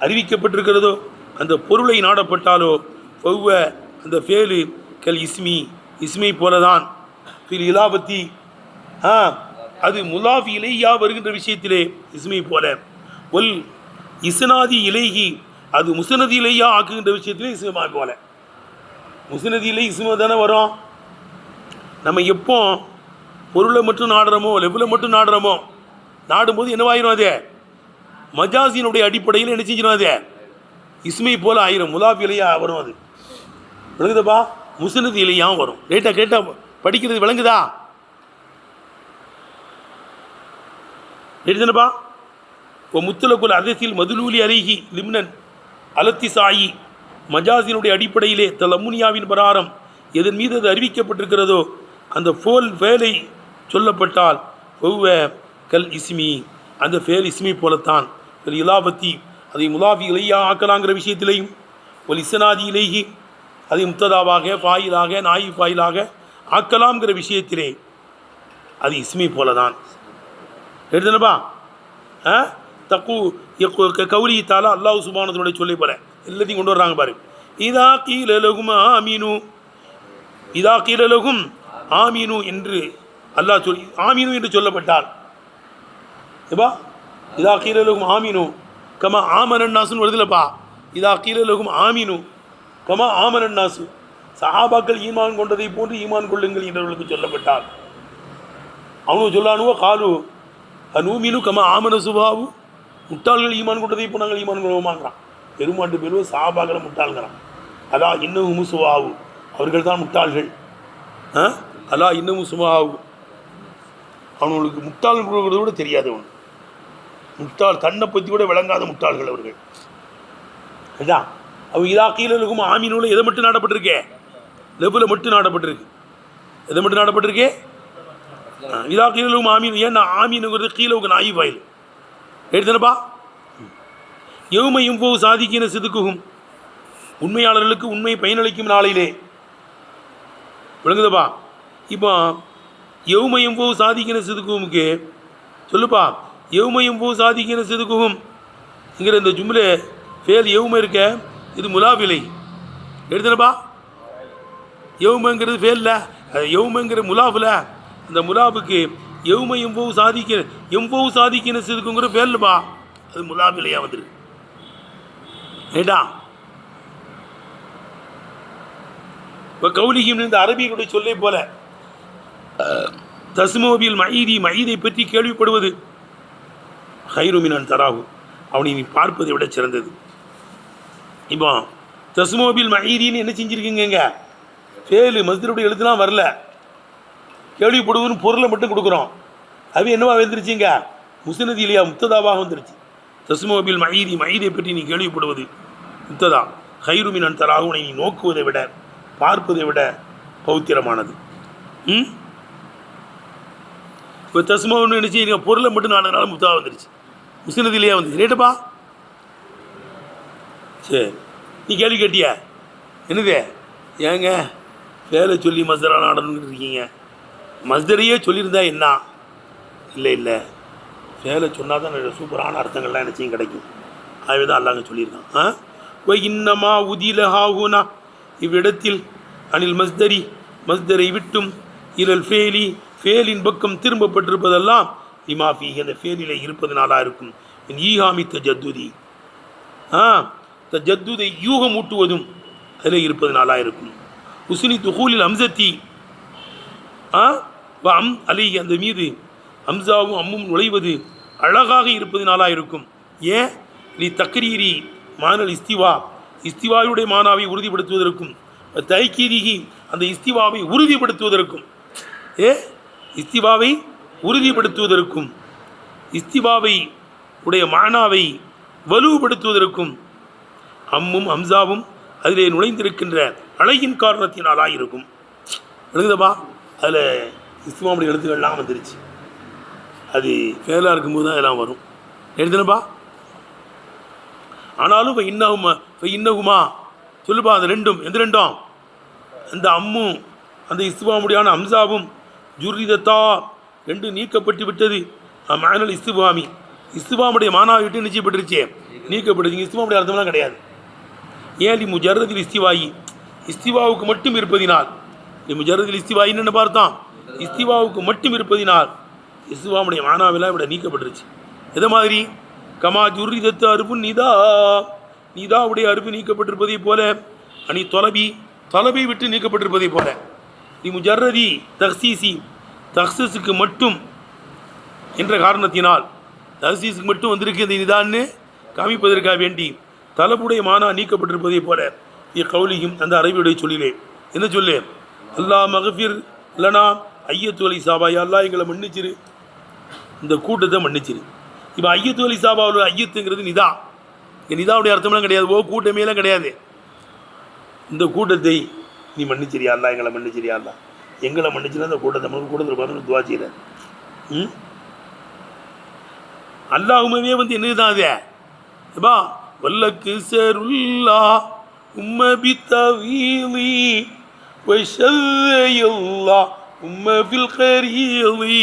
அறிவிக்கப்பட்டிருக்கிறதோ அந்த பொருளை நாடப்பட்டாலோ பௌவ அந்த ஃபேலு கல் இஸ்மை போலதான். ஃபில் இலாபத்தி அது முலாஃபி இலையா வருகின்ற விஷயத்திலே இஸ்மை போல. ஒல் இஸ்னாதி இலைஹி அது முஸ்னதி இலையா ஆக்குகின்ற விஷயத்திலே இஸ்மா போல. முஸ்னதி இலை இஸ்மா தானே வரும். நம்ம எப்போ பொருளை மட்டும் நாடுறோமோ, லெவலை மட்டும் நாடுறோமோ, நாடும்போது என்னவாயிரும்? அது மஜாசினுடைய அடிப்படையில் என்ன செஞ்சிடும்? அது இஸ்மை போல ஆயிரும், முலாஃபி இலையா வரும். அது விளங்குதப்பா? முஸ்னதி இலையாவும் வரும். ரைட்டா? கேட்டா படிக்கிறது விளங்குதா? எழுதுனப்பா. ஓ முத்தலக்குல் அதசில் மதுலூலி அலைஹி லிம்னன் அலத்திசாயி மஜாசினுடைய அடிப்படையிலே தலமுனியாவின் பிரகாரம் எதன் மீது அது அறிவிக்கப்பட்டிருக்கிறதோ அந்த ஃபேலை சொல்லப்பட்டால் ஒவ்வ கல் இஸ்மி அந்த ஃபேல் இஸ்மி போலத்தான். கல் இலாபத்தி அதை முலாஃபி இலையா ஆக்கலாங்கிற விஷயத்திலையும், ஒல் இஸ்னாதி இலைஹி அதை முத்ததாவாக ஃபாயிலாக நாயி ஃபாயிலாக ஆக்கலாம்ங்கிற விஷயத்திலே அது இஸ்மி போலதான். எழுதுனப்பா? தக்கு கௌரி தாலா அல்லாஹ் சுப்ஹானஹு சொல்லி போல எல்லாத்தையும் கொண்டு வர்றாங்க பாரு. இதா கீலலகும் ஆமீனு, இதா கீலலகும் ஆமீனு என்று அல்லாஹ் சொல்லி ஆமீனு என்று சொல்லப்பட்டால், ஏப்பா இதா கீலலகும் ஆமீனு கமா ஆமனன்னாசுன்னு வருதுலப்பா. இதா கீலலகும் ஆமீனு கமா ஆமனன்னாசு சஹாபாக்கள் ஈமான் கொண்டதை போன்று ஈமான் கொள்ளுங்கள் என்றவர்களுக்கு சொல்லப்பட்டால், அவனும் சொல்லானுவோ காலு அனூமீனு கமா ஆமன சுபாவு முட்டாள்கள் ஈமான் கொண்டதை இப்போ நாங்கள் ஈமான் கொள்வோமாங்கிறான். பெருமாட்டு பேருவ சஹாபாக்களை முட்டாள்கிறான். அதா இன்னமும் சுபாவு அவர்கள் தான் முட்டாள்கள். அல்லா இன்னமும் சுபாவு அவனுக்கு முட்டாள் கொடுக்கறத கூட தெரியாதவன், முட்டாள் தன்னை பற்றி கூட விளங்காத முட்டாள்கள் அவர்கள். அதுதான் அவன் இதா கீழலுக்கும் ஆமீனூல எதை மட்டும் நாடப்பட்டிருக்கே? லெவலில் மட்டும் நாடப்பட்டிருக்கு. எதை மட்டும் நாடப்பட்டிருக்கே? இதா கீழலுக்கும் ஆமீன். ஏன்னா ஆமீனுங்கிறது கீழவுக்கு நாயி வாயில் எடுத்தனப்பா. எவுமையும் போவு சாதிக்கின சிதுக்குகும் உண்மையாளர்களுக்கு உண்மை பயனளிக்கும் நாளிலே. விளங்குதப்பா? இப்போ எவுமையும் போவு சாதிக்கின சிதுக்குமுக்கு சொல்லுப்பா. எவுமையும் போவு சாதிக்கின சிதுக்குகும்ங்கிற இந்த ஜும்லே ஃபேல் எவுமை இருக்க, இது முலாஃபிலை எடுத்தனப்பா. எவுமைங்கிறது ஃபேல்ல, எவுமைங்கிற முலாஃபில். அந்த முலாஃபுக்கு எவுமையும் போவு சாதிக்கிற எம்போவு சாதிக்கின சிதுக்குங்கிற ஃபேல்லுப்பா, அது முலாஃபிலையாக வந்துருக்கு. ஏடா இப்போ கௌலிகிம் இந்த அரபியனுடைய சொல்லை போல தஸ்மோபில் மயீதை பற்றி கேள்விப்படுவது ஹைருமினான் தராகு அவனை நீ பார்ப்பதை விட சிறந்தது. இப்போ தஸ்மோபில் மயீதின்னு என்ன செஞ்சுருக்கீங்க? ஃபேலு மஸ்தருடைய எழுத்துலாம் வரல, கேள்விப்படுவதுன்னு பொருளை மட்டும் கொடுக்குறோம். அது என்னவா வந்துருச்சுங்க? முஸ்னதி இல்லையா முத்ததாவாக வந்துருச்சு. தஸ்மோபில் மயீதை பற்றி நீ கேள்விப்படுவது முத்ததா. ஹைருமின் அன்தராக உன்னை நீ நோக்குவதை விட பார்ப்பதை விட பௌத்திரமானது. இப்போ தஸ்மா ஒன்று நினச்சி நீங்கள் பொருளை மட்டும் 4 நாள் முத்தாக வந்துருச்சு, முஸ்லிதிலேயே வந்துச்சு. ரேட்டுப்பா சரி, நீ கேள்வி கேட்டியா என்னது? ஏங்க வேலை சொல்லி மஸ்தரா நடந்துக்கிட்டு இருக்கீங்க, மஸ்தரையே சொல்லியிருந்தா என்ன? இல்லை வேலை சொன்னால் தான் சூப்பரான அர்த்தங்கள்லாம் நினச்சியும் கிடைக்கும். ஆகவே தான் அல்லாங்க சொல்லியிருக்கான். இன்னமா உதிலஹாகுனா இவ்விடத்தில் அனில் மஸ்தரி மஸ்தரை விட்டும் இலல் ஃபேலி ஃபேலின் பக்கம் திரும்பப்பட்டிருப்பதெல்லாம் இமாஃபி அந்த ஃபேலில் இருப்பதனாலாக இருக்கும். ஈஹாமி தஜத்துதி தஜத்துதை யூகம் ஊட்டுவதும் அதில் இருப்பதனாலாக இருக்கும். உஸ்னி துகூலில் அம்சத்தி அலி அந்த மீது அம்சாவும் அம்மும் நுழைவது அழகாக இருப்பதனாலாக இருக்கும். ஏன்? நீ தக்ரீரி மானல் இஸ்திவாவுடைய மானாவை உறுதிப்படுத்துவதற்கும் தைக்கீரிகி அந்த இஸ்திவாவை உறுதிப்படுத்துவதற்கும் இஸ்திவாவை உறுதிப்படுத்துவதற்கும் இஸ்திவாவை உடைய மானாவை வலுவுபடுத்துவதற்கும் அம்மும் அம்சாவும் அதிலே நுழைந்திருக்கின்ற அழகின் காரணத்தினாலாக இருக்கும். எழுதுதப்பா, அதில் இஸ்திவாவுடைய எழுத்துக்கள்லாம் வந்துருச்சு. அது ஃபேலாக இருக்கும்போது தான் எல்லாம் வரும். எழுதுனப்பா. ஆனாலும் இப்போ இன்னகுமா சொல்லுப்பா, அந்த ரெண்டும் எந்த ரெண்டும்? அந்த அம்மும் அந்த இஸ்திவாமுடியான அம்சாவும் ஜுர்ரிதத்தா ரெண்டு நீக்கப்பட்டு விட்டது. மானல் இஸ்திவாமி இஸ்திவாமுடைய மானாவை விட்டு நிச்சயப்பட்டுருச்சே, நீக்கப்பட்டுச்சு. இஸ்திவாமுடைய அர்த்தம்லாம் கிடையாது. ஏன் முஜர்ரதில் இஸ்திவாயி இஸ்திவாவுக்கு மட்டும் இருப்பதினால், முஜர்ரதில் இஸ்திவாயின்னு என்ன பார்த்தோம்? இஸ்திவாவுக்கு மட்டும் இருப்பதினால் இஸ்திவாமுடைய மானாவெல்லாம் விட நீக்கப்பட்டுருச்சு. எதை மாதிரி? கமா ஜுர்ரிதத்து அருப்பு நிதாவுடைய அருப்பு நீக்கப்பட்டிருப்பதை போல, அணி தொலபை விட்டு நீக்கப்பட்டிருப்பதை போல, நீ முஜர்ரதி தக்சீஸுக்கு மட்டும் என்ற காரணத்தினால் தக்சீஸுக்கு மட்டும் வந்திருக்கு இந்த நிதான்னு காமிப்பதற்காக வேண்டி தலபுடைய மானா நீக்கப்பட்டிருப்பதை போல கவுலியும் அந்த அரபியுடைய சொல்லிலே என்ன சொல்லு? அல்லா மகஃபிர் இல்லைனா ஐயத்து அலி சாபாயா அல்லா எங்களை மன்னிச்சிரு, இந்த கூட்டத்தை மன்னிச்சிரு. இப்போ ஐயத்து அலி சாபாவில் ஐயத்துங்கிறது நிதா, நிதாவுடைய அர்த்தம்லாம் கிடையாது, கூட்டமேலாம் கிடையாது. இந்த கூட்டத்தை நீ மன்னிச்சிரியா அல்லா, எங்களை மன்னிச்சிரியா அல்லா, எங்களை மன்னிச்சுன்னா அந்த கூட்டத்தை கூட்டத்தில் பார்த்து துவா செய்கிற. அல்லாஹுமே என்னதுதான் அது? ஏப்பா வல்லக்கு சருல்லா உம்மபி தவீலி வஷல்லையுல்லா உம்மபில் கரீலி.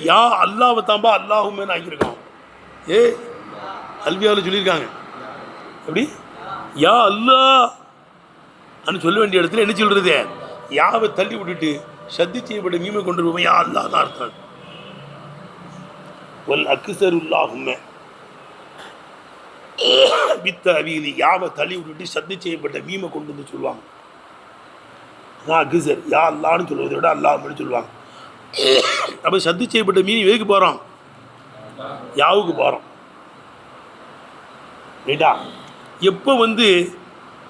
யா அல்லாவை தாம்பா அல்லாஹுமே ஆக்கியிருக்கான். அல்வியாவில் சொல்லியிருக்காங்க. எப்படி? யா அல்லா அன்னு சொல்ல வேண்டிய இடத்துல என்ன சொல்கிறது? யாவை தள்ளி விட்டுட்டு சத்தி செய்யப்பட்ட மீமை கொண்டு போய் யா அல்லா தான் அர்த்தம். வல் அக்ஸருல்லாஹும்ம பித்த அவியலி யாவை தள்ளி விட்டுட்டு சத்தி செய்யப்பட்ட மீமை கொண்டு வந்து சொல்லுவாங்க. அதான் அக்ஸர். யா அல்லான்னு சொல்வதை விட அல்லாஹ்னு சொல்லுவாங்க. அப்போ சத்தி செய்யப்பட்ட மீன் எதுக்கு போகிறோம்? யாவுக்கு போகிறோம். ரைட்டா? எப்போ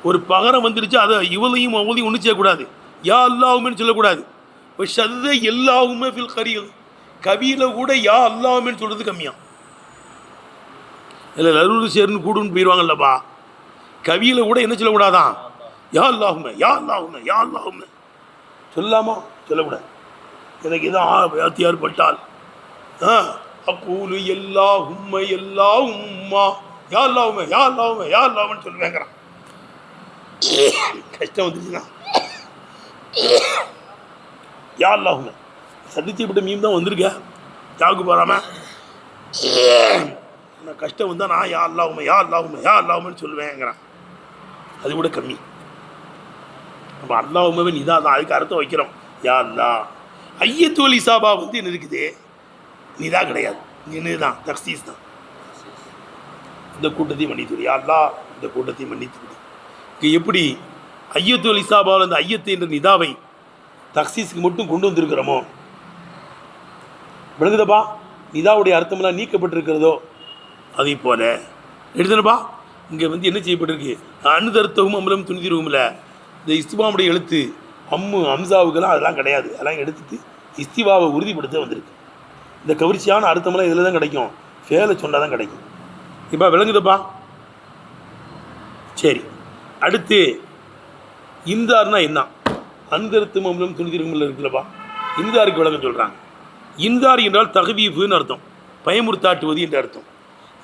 ஒரு பகரம் வந்துடுச்சு அதை இவளையும் அவளையும் ஒன்று செய்யக்கூடாது, யா அல்லாஹுமேன்னு சொல்லக்கூடாது. இப்போ ஷத்த எல்லாவுமே ஃபில் கரியல் கவியில் கூட யா அல்லாஹுமேன்னு சொல்கிறது கம்மியாக இல்லை. லருரு சேர்னு கூடுன்னு போயிடுவாங்கல்லப்பா. கவியில் கூட என்ன சொல்லக்கூடாதான்? யா அல்லாஹுமே யா அல்லாஹுமே யா அல்லாஹுமே சொல்லாமா? சொல்லக்கூடாது. எனக்கு எதாவது வாத்தியார் பட்டால் அக்கூலு எல்லா உம்மை எல்லா உம்மா யா அல்லாஹுமே யா அல்லாஹுமே யா அல்லாஹுன்னு சொல்லுவேங்கிறான். கஷ்டம் வந்துச்சுன்னா யா அல்லாஹுமே சந்திச்சுப்பட்ட மீன் தான் வந்திருக்க, யாவுக்கு போகாமல் நான் கஷ்டம் வந்தால் நான் யா அல்லாஹுமே யா அல்லாஹுமே யா அல்லாஹுமேன்னு சொல்லுவேங்கிறான். அது கூட கம்மி. நம்ம அல்லாஹுமே நிதா தான், அதுக்கு அர்த்தம் வைக்கிறோம் யா அல்லா. ஐயத்து அலி சாபா என்ன இருக்குது? நிதா கிடையாது, என்னதான் தக்சீஸ் தான். இந்த கூட்டத்தையும் மன்னித்து யா அல்லா, இந்த கூட்டத்தையும் மன்னித்து எப்படி ஐயத்து அலி சாபாவில் அந்த ஐயத்து என்ற நிதாவை தக்சீஸுக்கு மட்டும் கொண்டு வந்திருக்கிறோமோ, விளங்குதப்பா? நிதாவுடைய அர்த்தமெல்லாம் நீக்கப்பட்டிருக்கிறதோ அதை போல எடுத்துனப்பா. இங்கே என்ன செய்யப்பட்டிருக்கு? அனுதர்த்தவும் அம்பலம் துணிதிருவும்ல இந்த இஸ்திவாவுடைய எழுத்து அம்மு அம்சாவுக்கெல்லாம் அதெல்லாம் கிடையாது. அதெல்லாம் எடுத்துட்டு இஸ்திவாவை உறுதிப்படுத்த வந்திருக்கு. இந்த கவர்ச்சியான அர்த்தமெல்லாம் இதில் தான் கிடைக்கும், ஃபேலை சொன்னால் தான் கிடைக்கும். இப்போ விளங்குதப்பா? சரி. அடுத்து இந்தார்னா என்ன? அந்தரத்து மம்லம் துணிதிருமல் இருக்குல்லப்பா, இந்தாருக்கு விளக்கம் சொல்கிறாங்க. இந்தார் என்றால் தகவீஃபுன்னு அர்த்தம், பயமுறுத்தாட்டுவது என்று அர்த்தம்.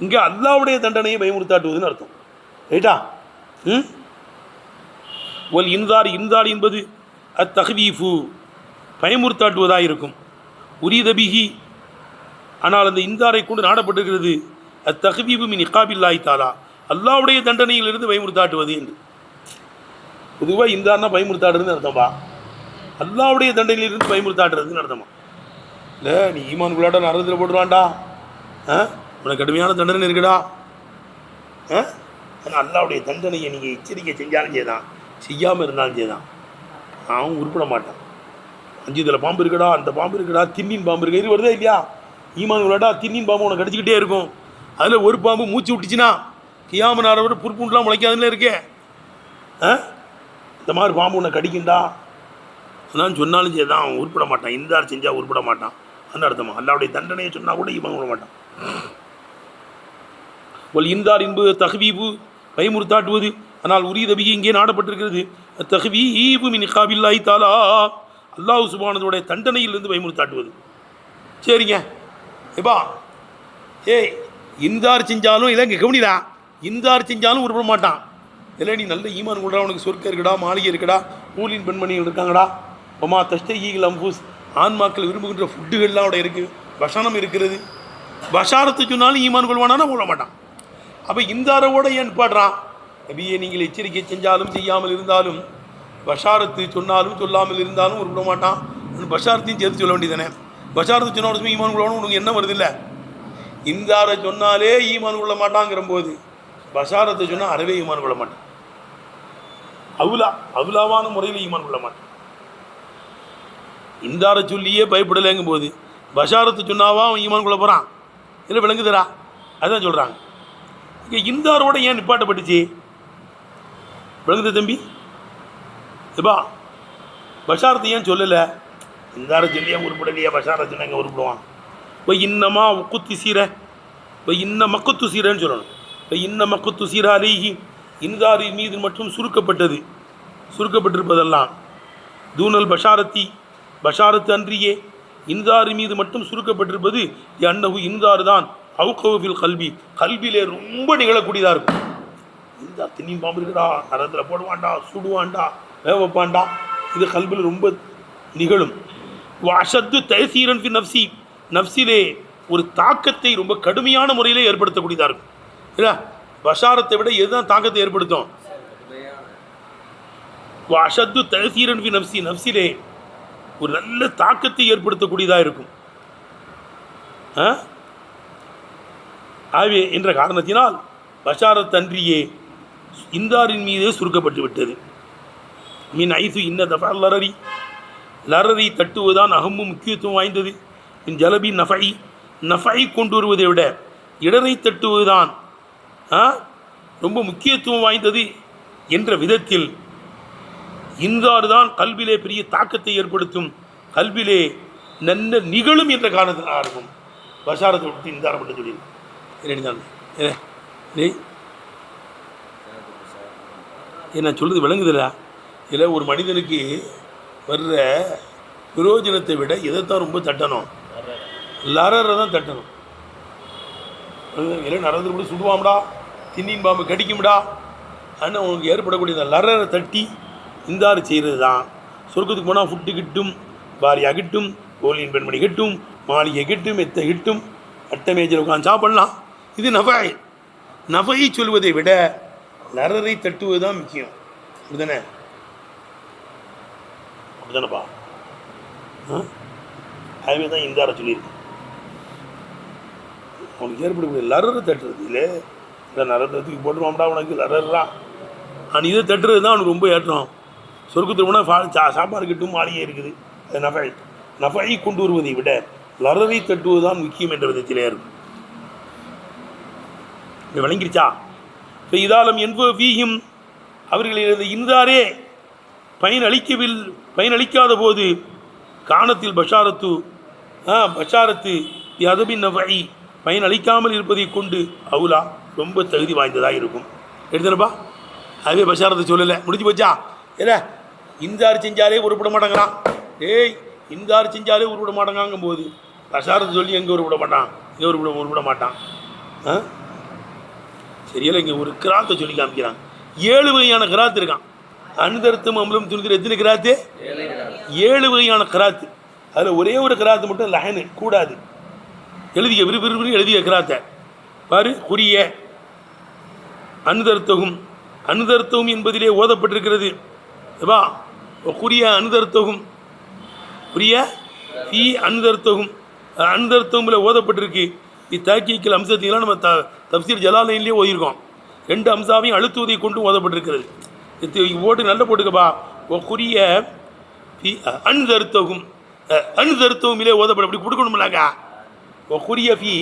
இங்கே அல்லாவுடைய தண்டனையை பயமுறுத்தாட்டுவதுன்னு அர்த்தம். ரைட்டா? ஒல் இந்தார், இந்தார் என்பது அத்தகவீஃபு, பயமுறுத்தாட்டுவதாக இருக்கும். உரிதபிகி, ஆனால் அந்த இந்தாரை கொண்டு நாடப்பட்டிருக்கிறது அத்தகவீஃபு மின் இகாபில்லாஹி தஆலா, அல்லாவுடைய தண்டனையிலிருந்து பயமுறுத்தாட்டுவது என்று. பொதுவாக இந்தார்னா பயமுறுத்தாடுறதுன்னு அர்த்தம்பா, அல்லாவுடைய தண்டனையிலிருந்து பயமுறுத்தாட்டுறதுன்னு அர்த்தமா. இல்லை நீ ஈமான் குள்ளாட்ட நரகத்தில் போட்டுருவான்டா, உனக்கு கடுமையான தண்டனை இருக்குடா. ஆனால் அல்லாவுடைய தண்டனையை நீங்கள் எச்சரிக்கை செஞ்சாலும் செய்தான், செய்யாமல் இருந்தாலும் செய்தான், அவன் உருப்பிட மாட்டான். 5 இதில் பாம்பு இருக்குடா, அந்த பாம்பு இருக்குடா, தின்னின் பாம்பு இருக்கு, இது வருதா இல்லையா? ஈமான் குள்ளாட்டா தின்னின் பாம்பு உனக்கு கடிச்சிக்கிட்டே இருக்கும். அதில் ஒரு பாம்பு மூச்சு விட்டுச்சுன்னா கியாம நாரை விட புற்புண்டெலாம் முளைக்காதுன்னு இருக்கே. இந்த மாதிரி பாம்பு உன்னை கடிக்குண்டா, நான் சொன்னாலும் செய்தான், அவன் உருப்பிட மாட்டான். இந்தார் செஞ்சால் உருப்பிட மாட்டான். அந்த அர்த்தமா அல்லாவுடைய தண்டனையை சொன்னால் கூட ஈமான் விட மாட்டான். ஒல் இந்தார் என்பது தஹ்வீபு, பயமுறுத்தாட்டுவது. ஆனால் உரியதபிகி இங்கே நாடப்பட்டிருக்கிறது தஹ்வீபு மின் இகாபில்லாஹி தஆலா, அல்லாஹ் சுப்ஹானஹு தண்டனையிலிருந்து பயமுறுத்தாட்டுவது. சரிங்க, எப்பா ஏய் இந்தார் செஞ்சாலும் இல்லை, இங்கே கவனிடா, இந்தார் செஞ்சாலும் உருப்பிட மாட்டான். இல்லை நீ நல்ல ஈமான் கொண்டா, உனக்கு சொர்க்கம் இருக்குடா, மாளிகை இருக்குடா, ஊலின் பெண்மணிகள் இருக்காங்கடா, ஒமா தஷ்தகீல் அம்பூஸ், ஆன்மாக்கள் விரும்புகின்ற ஃபுட்டுகள்லாம் அவட இருக்குது, பஷானம் இருக்கிறது. பஷாரத்து சொன்னாலும் ஈமான் கொள்வானா போட மாட்டான். அப்போ இந்தாரோட ஏன் பாடுறான்? நபியே நீங்கள் எச்சரிக்கை செஞ்சாலும் செய்யாமல் இருந்தாலும், பஷாரத்து சொன்னாலும் சொல்லாமல் இருந்தாலும் உருப்பிட மாட்டான். பஷாரத்தையும் சேர்த்து சொல்ல வேண்டியதானே. பஷாரத்து சொன்ன ஈமான் கொள்ளணும் உனக்கு என்ன வருது இல்லை? இந்தாரை சொன்னாலே ஈமான் கொள்ள மாட்டாங்கிற போது பஷாரத்தை சொன்னால் அறவே ஈமான் கொள்ள மாட்டான். அவுலாவான முறையில் ஈமான் கொள்ள மாட்டான். இந்தாரை சொல்லியே பயப்படலைங்கும் போது பஷாரத்தை சொன்னாவா அவன் ஈமான் கொள்ள போகிறான்? இல்லை விளங்குதரா? அதுதான் சொல்கிறாங்க. இங்கே இந்தாரோட ஏன் நிப்பாட்டப்பட்டுச்சு? விளங்குது தம்பி? எப்பா பஷாரத்தை ஏன் சொல்லலை? இந்தாரை சொல்லியே உருப்படலையே, பஷாரத்தை சொன்னால் இங்கே உருப்பிடுவான். இப்போ இன்னமா உக்குத்து சீரை, இப்போ இன்ன மக்குத்து சீரைன்னு சொல்லணும். இப்போ இன்ன மக்குத்து சீரா அலிஹி, இந்தாரின் மீது மட்டும் சுருக்கப்பட்டிருப்பதெல்லாம் தூனல் பஷாரத்தி, பஷாரத்து அன்றியே இந்தாரி மீது மட்டும் சுருக்கப்பட்டிருப்பது அன்னஹு இந்தாறு தான் அவுகவில் கல்வி, கல்வியிலே ரொம்ப நிகழக்கூடியதாக இருக்கும். இந்தார் தின்னின் பாம்பு இருக்குடா, நரத்தில் போடுவான்டா, சுடுவான்டா, வேவப்பான்டா, இது கல்வியில் ரொம்ப நிகழும். அஷத்து தயசீரன் ஃபி நஃப்சி, நஃப்சிலே ஒரு தாக்கத்தை ரொம்ப கடுமையான முறையிலே ஏற்படுத்தக்கூடியதாக இருக்கும். இல்லை பஷாரத்தை விட எதுதான் தாக்கத்தை ஏற்படுத்தும்? அஷத்து தயசீரன் ஃபி நஃப்சி, நஃப்சிலே ஒரு நல்ல தாக்கத்தை ஏற்படுத்தக்கூடியதாக இருக்கும். ஆகவே என்ற காரணத்தினால் பஷாரத் அன்றியே இந்தாரின் மீதே சுருக்கப்பட்டு விட்டது. மீன் ஐசு இன்ன தஃபா லரரி, லரரி தட்டுவதுதான் அகம்மு முக்கியத்துவம் வாய்ந்தது. மின் ஜலபி நஃபை, நஃபை கொண்டு வருவதை விட இடரை தட்டுவதுதான் ரொம்ப முக்கியத்துவம் வாய்ந்தது என்ற விதத்தில் இந்தாறு தான் கல்விலே பெரிய தாக்கத்தை ஏற்படுத்தும், கல்விலே நல்ல நிகழும் என்ற காரணத்தினால் இருக்கும். பஷாரத்தை விட்டு இந்தாரை மட்டும் சொல்லியிருக்கு. நான் சொல்கிறது விளங்குதில்ல? இல்லை ஒரு மனிதனுக்கு வர்ற பிரயோஜனத்தை விட எதைத்தான் ரொம்ப தட்டணும்? லரரை தான் தட்டணும். இல்லை நடந்து கூட சுடுவாம்டா, தின்னின் பாம்பு கடிக்கும்டா, ஆனால் உனக்கு ஏற்படக்கூடிய லரரை தட்டி இந்தாறு செய்கிறது தான். சொர்க்கத்துக்கு போனால் ஃபுட்டு கிட்டும், பாரியா கிட்டும், கோலியின் பெண்மணி கிட்டும், மாளிகை கிட்டும், எத்தை கிட்டும், அட்டை மேஜில் உட்காந்து சாப்பிடலாம். இது நஃபை. நஃபை சொல்வதை விட லரரை தட்டுவது தான் முக்கியம். அப்படிதானே? அப்படிதானப்பா? அதுவே தான் இந்தாரை சொல்லியிருக்கு. அவனுக்கு ஏற்படக்கூடிய லரரை தட்டுறது இல்லை, இல்லை நரத்துக்கு போட்டுருவான்டா உனக்கு லரர்றான், ஆனால் இதை தட்டுறது தான் அவனுக்கு ரொம்ப ஏற்றம். சொர்க்கத்துக்கு போனால் சாப்பாடு கிட்டும், மாளிகை இருக்குது. அது நஃபை. நஃபை கொண்டு வருவதை விட லரரை தட்டுவது தான் முக்கியம் என்ற விதத்திலே இருக்கும். இப்போ விளங்கிருச்சா? இப்போ இதாலம் என்பீயும் அவர்கள் இந்தாரே பயனளிக்காத போது காணத்தில் பஷாரத்து அதபின் நஃபை பயனளிக்காமல் இருப்பதை கொண்டு அவுலா ரொம்ப தகுதி வாய்ந்ததாக இருக்கும். எடுத்துனப்பா? அதுவே பஷாரத்தை சொல்லலை, முடிஞ்சு போச்சா? இல்லை இன்சார் செஞ்சாலே உருப்பிட மாட்டேங்கிறான். ஏய் இன்சார் செஞ்சாலே உருப்பிட மாட்டேங்காங்கும் போது பஷாரத்தை சொல்லி எங்கே உருப்பிட மாட்டான், இங்கே உருப்பிட மாட்டான். சரியில்லை, இங்கே ஒரு கிராத்தை சொல்லி காமிக்கிறான். 7 வகையான கிராத்து இருக்கான். அனுதர்த்தம் அம்பலம் துணிக்கிற எத்தனை கிராத்து? 7 வகையான கிராத்து. அதில் ஒரே ஒரு கிராத்து மட்டும் லஹனு கூடாது. எழுதிய விறுவிறுவிறு எழுதிய கிராத்தை பாரு. குறிய அனுதர்த்தகும், அனுதர்த்தகும் என்பதிலே ஓதப்பட்டிருக்கிறது. குறிய அனுதர்த்தகும், குறிய ஃபீ அனுதர்த்தகும், அனுதர்த்தகும்ல ஓதப்பட்டிருக்கு. இத்தாக்கியல் அம்சத்தையெல்லாம் நம்ம தப்சீர் ஜலாலைன்லேயே ஓதிருக்கோம். 2 அம்சாவையும் அழுத்துவதை கொண்டு ஓதப்பட்டிருக்கிறது. போட்டு நல்ல போட்டுக்கப்பா. குறிய ஃபீ அனுதர்த்தகும், அனுதர்த்தகுமிலே ஓதப்பட அப்படி கொடுக்கணும்லாக்கா. குறிய ஃபீ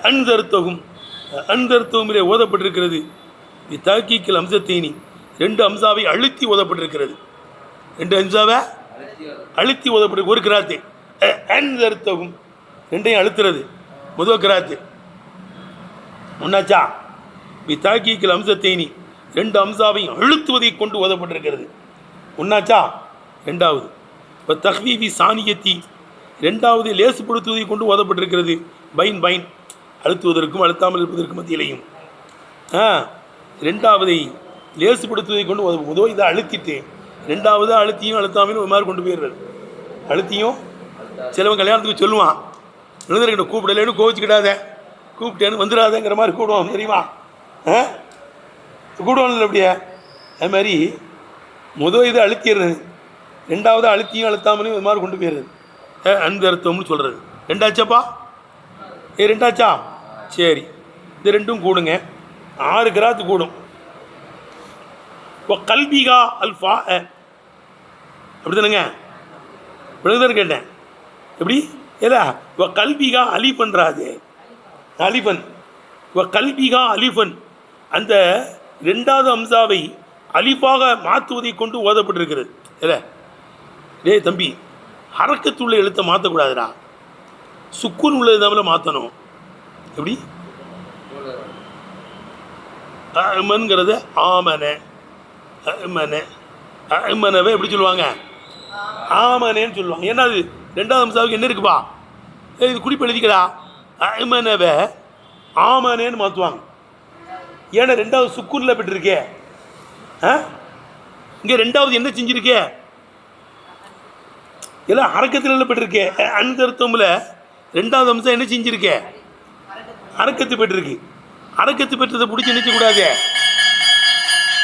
அனுதர்த்தகும், அனுதர்த்தகுமிலே ஓதப்பட்டிருக்கிறது. இத்தாக்கியல் அம்சத்தைனி 2 அம்சாவை அழுத்தி ஓதப்பட்டிருக்கிறது. 2 அம்சாவை அழுத்தி ஓதப்பட்டிருக்கு. ஒரு கிராத்து அனுதர்த்தகும், 2ஐயும் அழுத்துறது முதல் கிராத்து. ஒன்னாச்சா? இத்தாக்கியல் அம்சத்தைனி 2 அம்சாவையும் அழுத்துவதை கொண்டு ஓதப்பட்டிருக்கிறது. ஒன்னாச்சா? 2வது இப்போ தஹ்வீஃபி சானியத்தி 2வது லேசுப்படுத்துவதை கொண்டு ஓதப்பட்டிருக்கிறது. பைன் பைன் அழுத்துவதற்கும் அழுத்தாமல் இருப்பதற்கும் மத்தியிலையும். 2வது லேசுப்படுத்துவதை கொண்டு முதல் இதை அழுத்திட்டு 2வது அழுத்தியும் அழுத்தாமலும் ஒரு மாதிரி கொண்டு போயிடுறது. அழுத்தியும் சிலவன் கல்யாணத்துக்கு சொல்லுவான், எழுதுறக்கிட்ட கூப்பிடலேன்னு கோவிச்சுக்கிடாத, கூப்பிட்டேன்னு வந்துடாதங்கிற மாதிரி கூடுவான் தெரியுமா? கூடுவான்ல அப்படியே. அது மாதிரி முதல் இதை அழுத்திடுறது, 2வது அழுத்தியும் அழுத்தாமலும் இது மாதிரி கொண்டு போயிடுறது. அனுதர்த்தம்னு சொல்கிறது. 2ஆச்சாப்பா? 2ஆச்சா? சரி, இது 2ம் கூடுங்க. 6 கிராத்து கூடும். இப்போ கல்பிகா அல்ஃபா அப்படி தானுங்க விழுதுன்னு கேட்டேன். எப்படி? ஏதா இப்போ கல்பிகா அலிஃபன்றாது, அலிஃபன். இப்போ கல்பிகா அலிஃபன் அந்த 2வது அம்சாவை அலிஃபாக மாற்றுவதை கொண்டு ஓதப்பட்டிருக்கிறது. இல்லை டேய் தம்பி, ஹரக்கத்துள்ள எழுத்தை மாற்றக்கூடாதுடா, சுக்குன் உள்ள இதாமல் மாற்றணும். எப்படி? அமன்கிறது ஆமன, அமன, அமனவை எப்படி சொல்லுவாங்க? ஆமனேன்னு சொல்லுவாங்க. ஏன்னா அது 2வது அம்சாவுக்கு என்ன இருக்குப்பா? இது குறிப்பு எழுதிக்கடா. அமனவை ஆமனேன்னு மாற்றுவாங்க. ஏன்னா 2வது சுக்குன்ல பெற்றிருக்கே. இங்கே 2வது என்ன செஞ்சிருக்கே? எல்லாம் ஹரக்கத்தில் பெற்றிருக்கே. அனுதர்த்தம்ல 2வது அம்சம் என்ன செஞ்சிருக்கே? ஹரக்கத்து பெற்றிருக்கு. ஹரக்கத்து பெற்றதை பிடிச்சி நினைக்கக்கூடாது,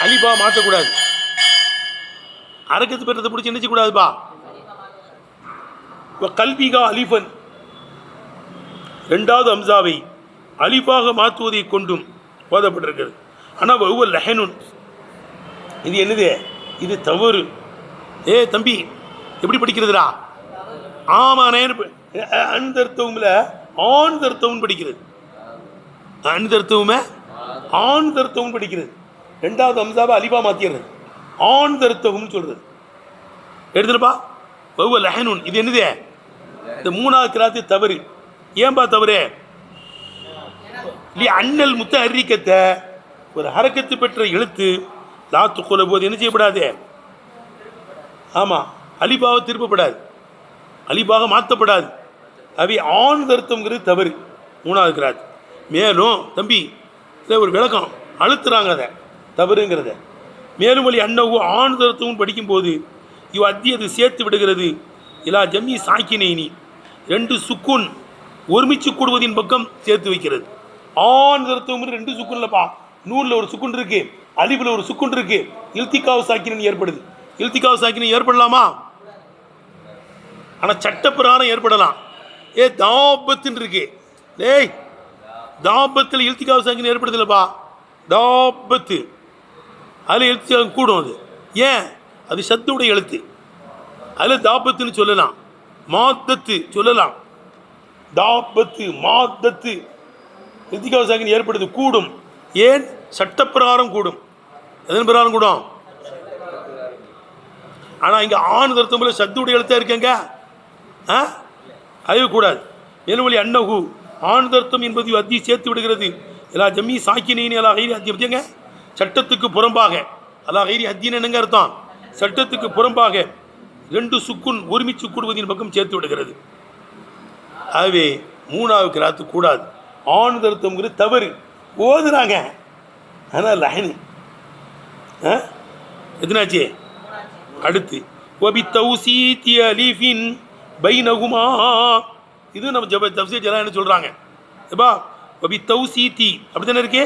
அலிபா மாற்றக்கூடாது. ஹரக்கத்து பெற்றதை பிடிச்சி நினைக்கக்கூடாதுப்பா. இப்போ கல்பிகா அலிஃபன் 2வது அம்சாவை அலிஃபாக மாற்றுவதை கொண்டும் ஓதப்பட்டிருக்கிறது. ஆனால் ஒவ்வொரு லஹனுன் இது என்னது? இது தவறு. தம்பி எப்படி படிக்கிறதுடா? ஆமானே அனுதர்த்தவும்ல ஆண் தர்த்தவும் படிக்கிறது. அனுதர்த்தவுமே ஆண் தர்த்தவும் படிக்கிறது. 2வது அம்சாவை அலிபா மாற்றிடுறது, ஆண் தர்த்தவும் சொல்கிறது. எடுத்துருப்பா. ஒவ்வொரு லஹனுன் இது என்னது? இந்த 3வது கிராத்து தவறு. ஏன்பா தவறு? இல்லையா அண்ணல் முத்த அறிக்கத்தை ஒரு ஹரக்கத்து பெற்ற எழுத்து லாத்து கொள்ள போது என்ன செய்யப்படாது? ஆமாம், அலிபாவை திருப்பப்படாது, அலிபாக மாற்றப்படாது. அவை ஆண் தர்த்தம்ங்கிறது தவறு. 3வது கிராத்து. மேலும் தம்பி இதை ஒரு விளக்கம் அழுத்துறாங்க அதை தவறுங்கிறத. மேலும் வழி அன்னவு ஆண் தர்த்தமும் படிக்கும்போது இவ் அத்தியது சேர்த்து விடுகிறது. இல்லா ஜம்மி சாக்கினேனி 2 சுக்குன் ஒருமிச்சு கூடுவதின் பக்கம் சேர்த்து வைக்கிறது. ஆண் தர்த்தம் 2 சுக்குன் இல்லைப்பா. நூலில் ஒரு சுக்குன் இருக்கு, அலிபில் ஒரு சுக்குன் இருக்கு. இல்திகாவு சாக்கினன் ஏற்படுது. இல்திகாவு சாக்கினன் ஏற்படலாமா? ஆனால் சட்டப்பிரகாரம் ஏற்படலாம். தாபத்துன்னு இருக்கு. டேய் தாபத்தில் இல்திகாவு சாக்கினன் ஏற்படுது இல்லைப்பா. தாபத்து அதில் எழுத்து கூடும். அது ஏன்? அது சத்துடைய எழுத்து. அதில் தாபத்துன்னு சொல்லலாம், மாத்தத்து சொல்லலாம். தாபத்து மாத்தத்து இல்திகாவு சாக்கின் ஏற்படுது, கூடும். ஏன்? சட்டப்பிரகாரம் கூடும். எதன் பிரகாரம் கூடும்? ஆனால் இங்கே ஆண் தர்த்தம்ல சத்துடைய எழுத்தாக இருக்கங்க, அதுவே கூடாது. மேலுவழி அன்னகு ஆண் தர்த்தம் என்பது அத்தி சேர்த்து விடுகிறது. எல்லா ஜம்மி சாக்கினேன் எல்லா கைது அத்தி வச்சுங்க. சட்டத்துக்கு புறம்பாக அல்லா கைரி ஹத்தின்னு என்னங்க அர்த்தம்? சட்டத்துக்கு புறம்பாக 2 சுக்குன் ஒருமிச்சு கூடுவதின் பக்கம் சேர்த்து விடுகிறது. ஆகவே 3வது கிராத்து கூடாது. ஆண் தருத்தம்ங்கிறது தவறு ஓதுறாங்க. ஆனால் லைனு எத்தனாச்சு? அடுத்து ஒபி தௌசீத்தி அலிஃபின் பைனகுமா, இது நம்ம தஃப்சீர் ஜலால் என்ன சொல்கிறாங்க? எப்பா ஒபி தௌசீத்தி அப்படி தானே இருக்கு.